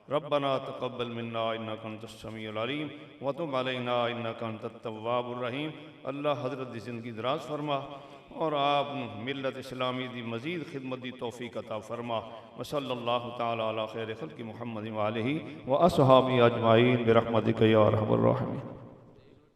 रब्बना तक़ब्बल मिन्ना इन्नका अंतस समीउल अलीम व तुब अलैना इन्नका अंतत तव्वाबुर रहीम। अल्लाह हज़रत की ज़िंदगी दराज फरमा और आप मिल्लत इस्लामी की मज़ीद खिदमत की तौफ़ीक़ अता फरमा। व सल्लल्लाहु तआला अला खैर खल्क़ि मुहम्मद व आलिहि व अस्हाबी अजमाइन बिरहमतिका या अरहमर राहिमीन।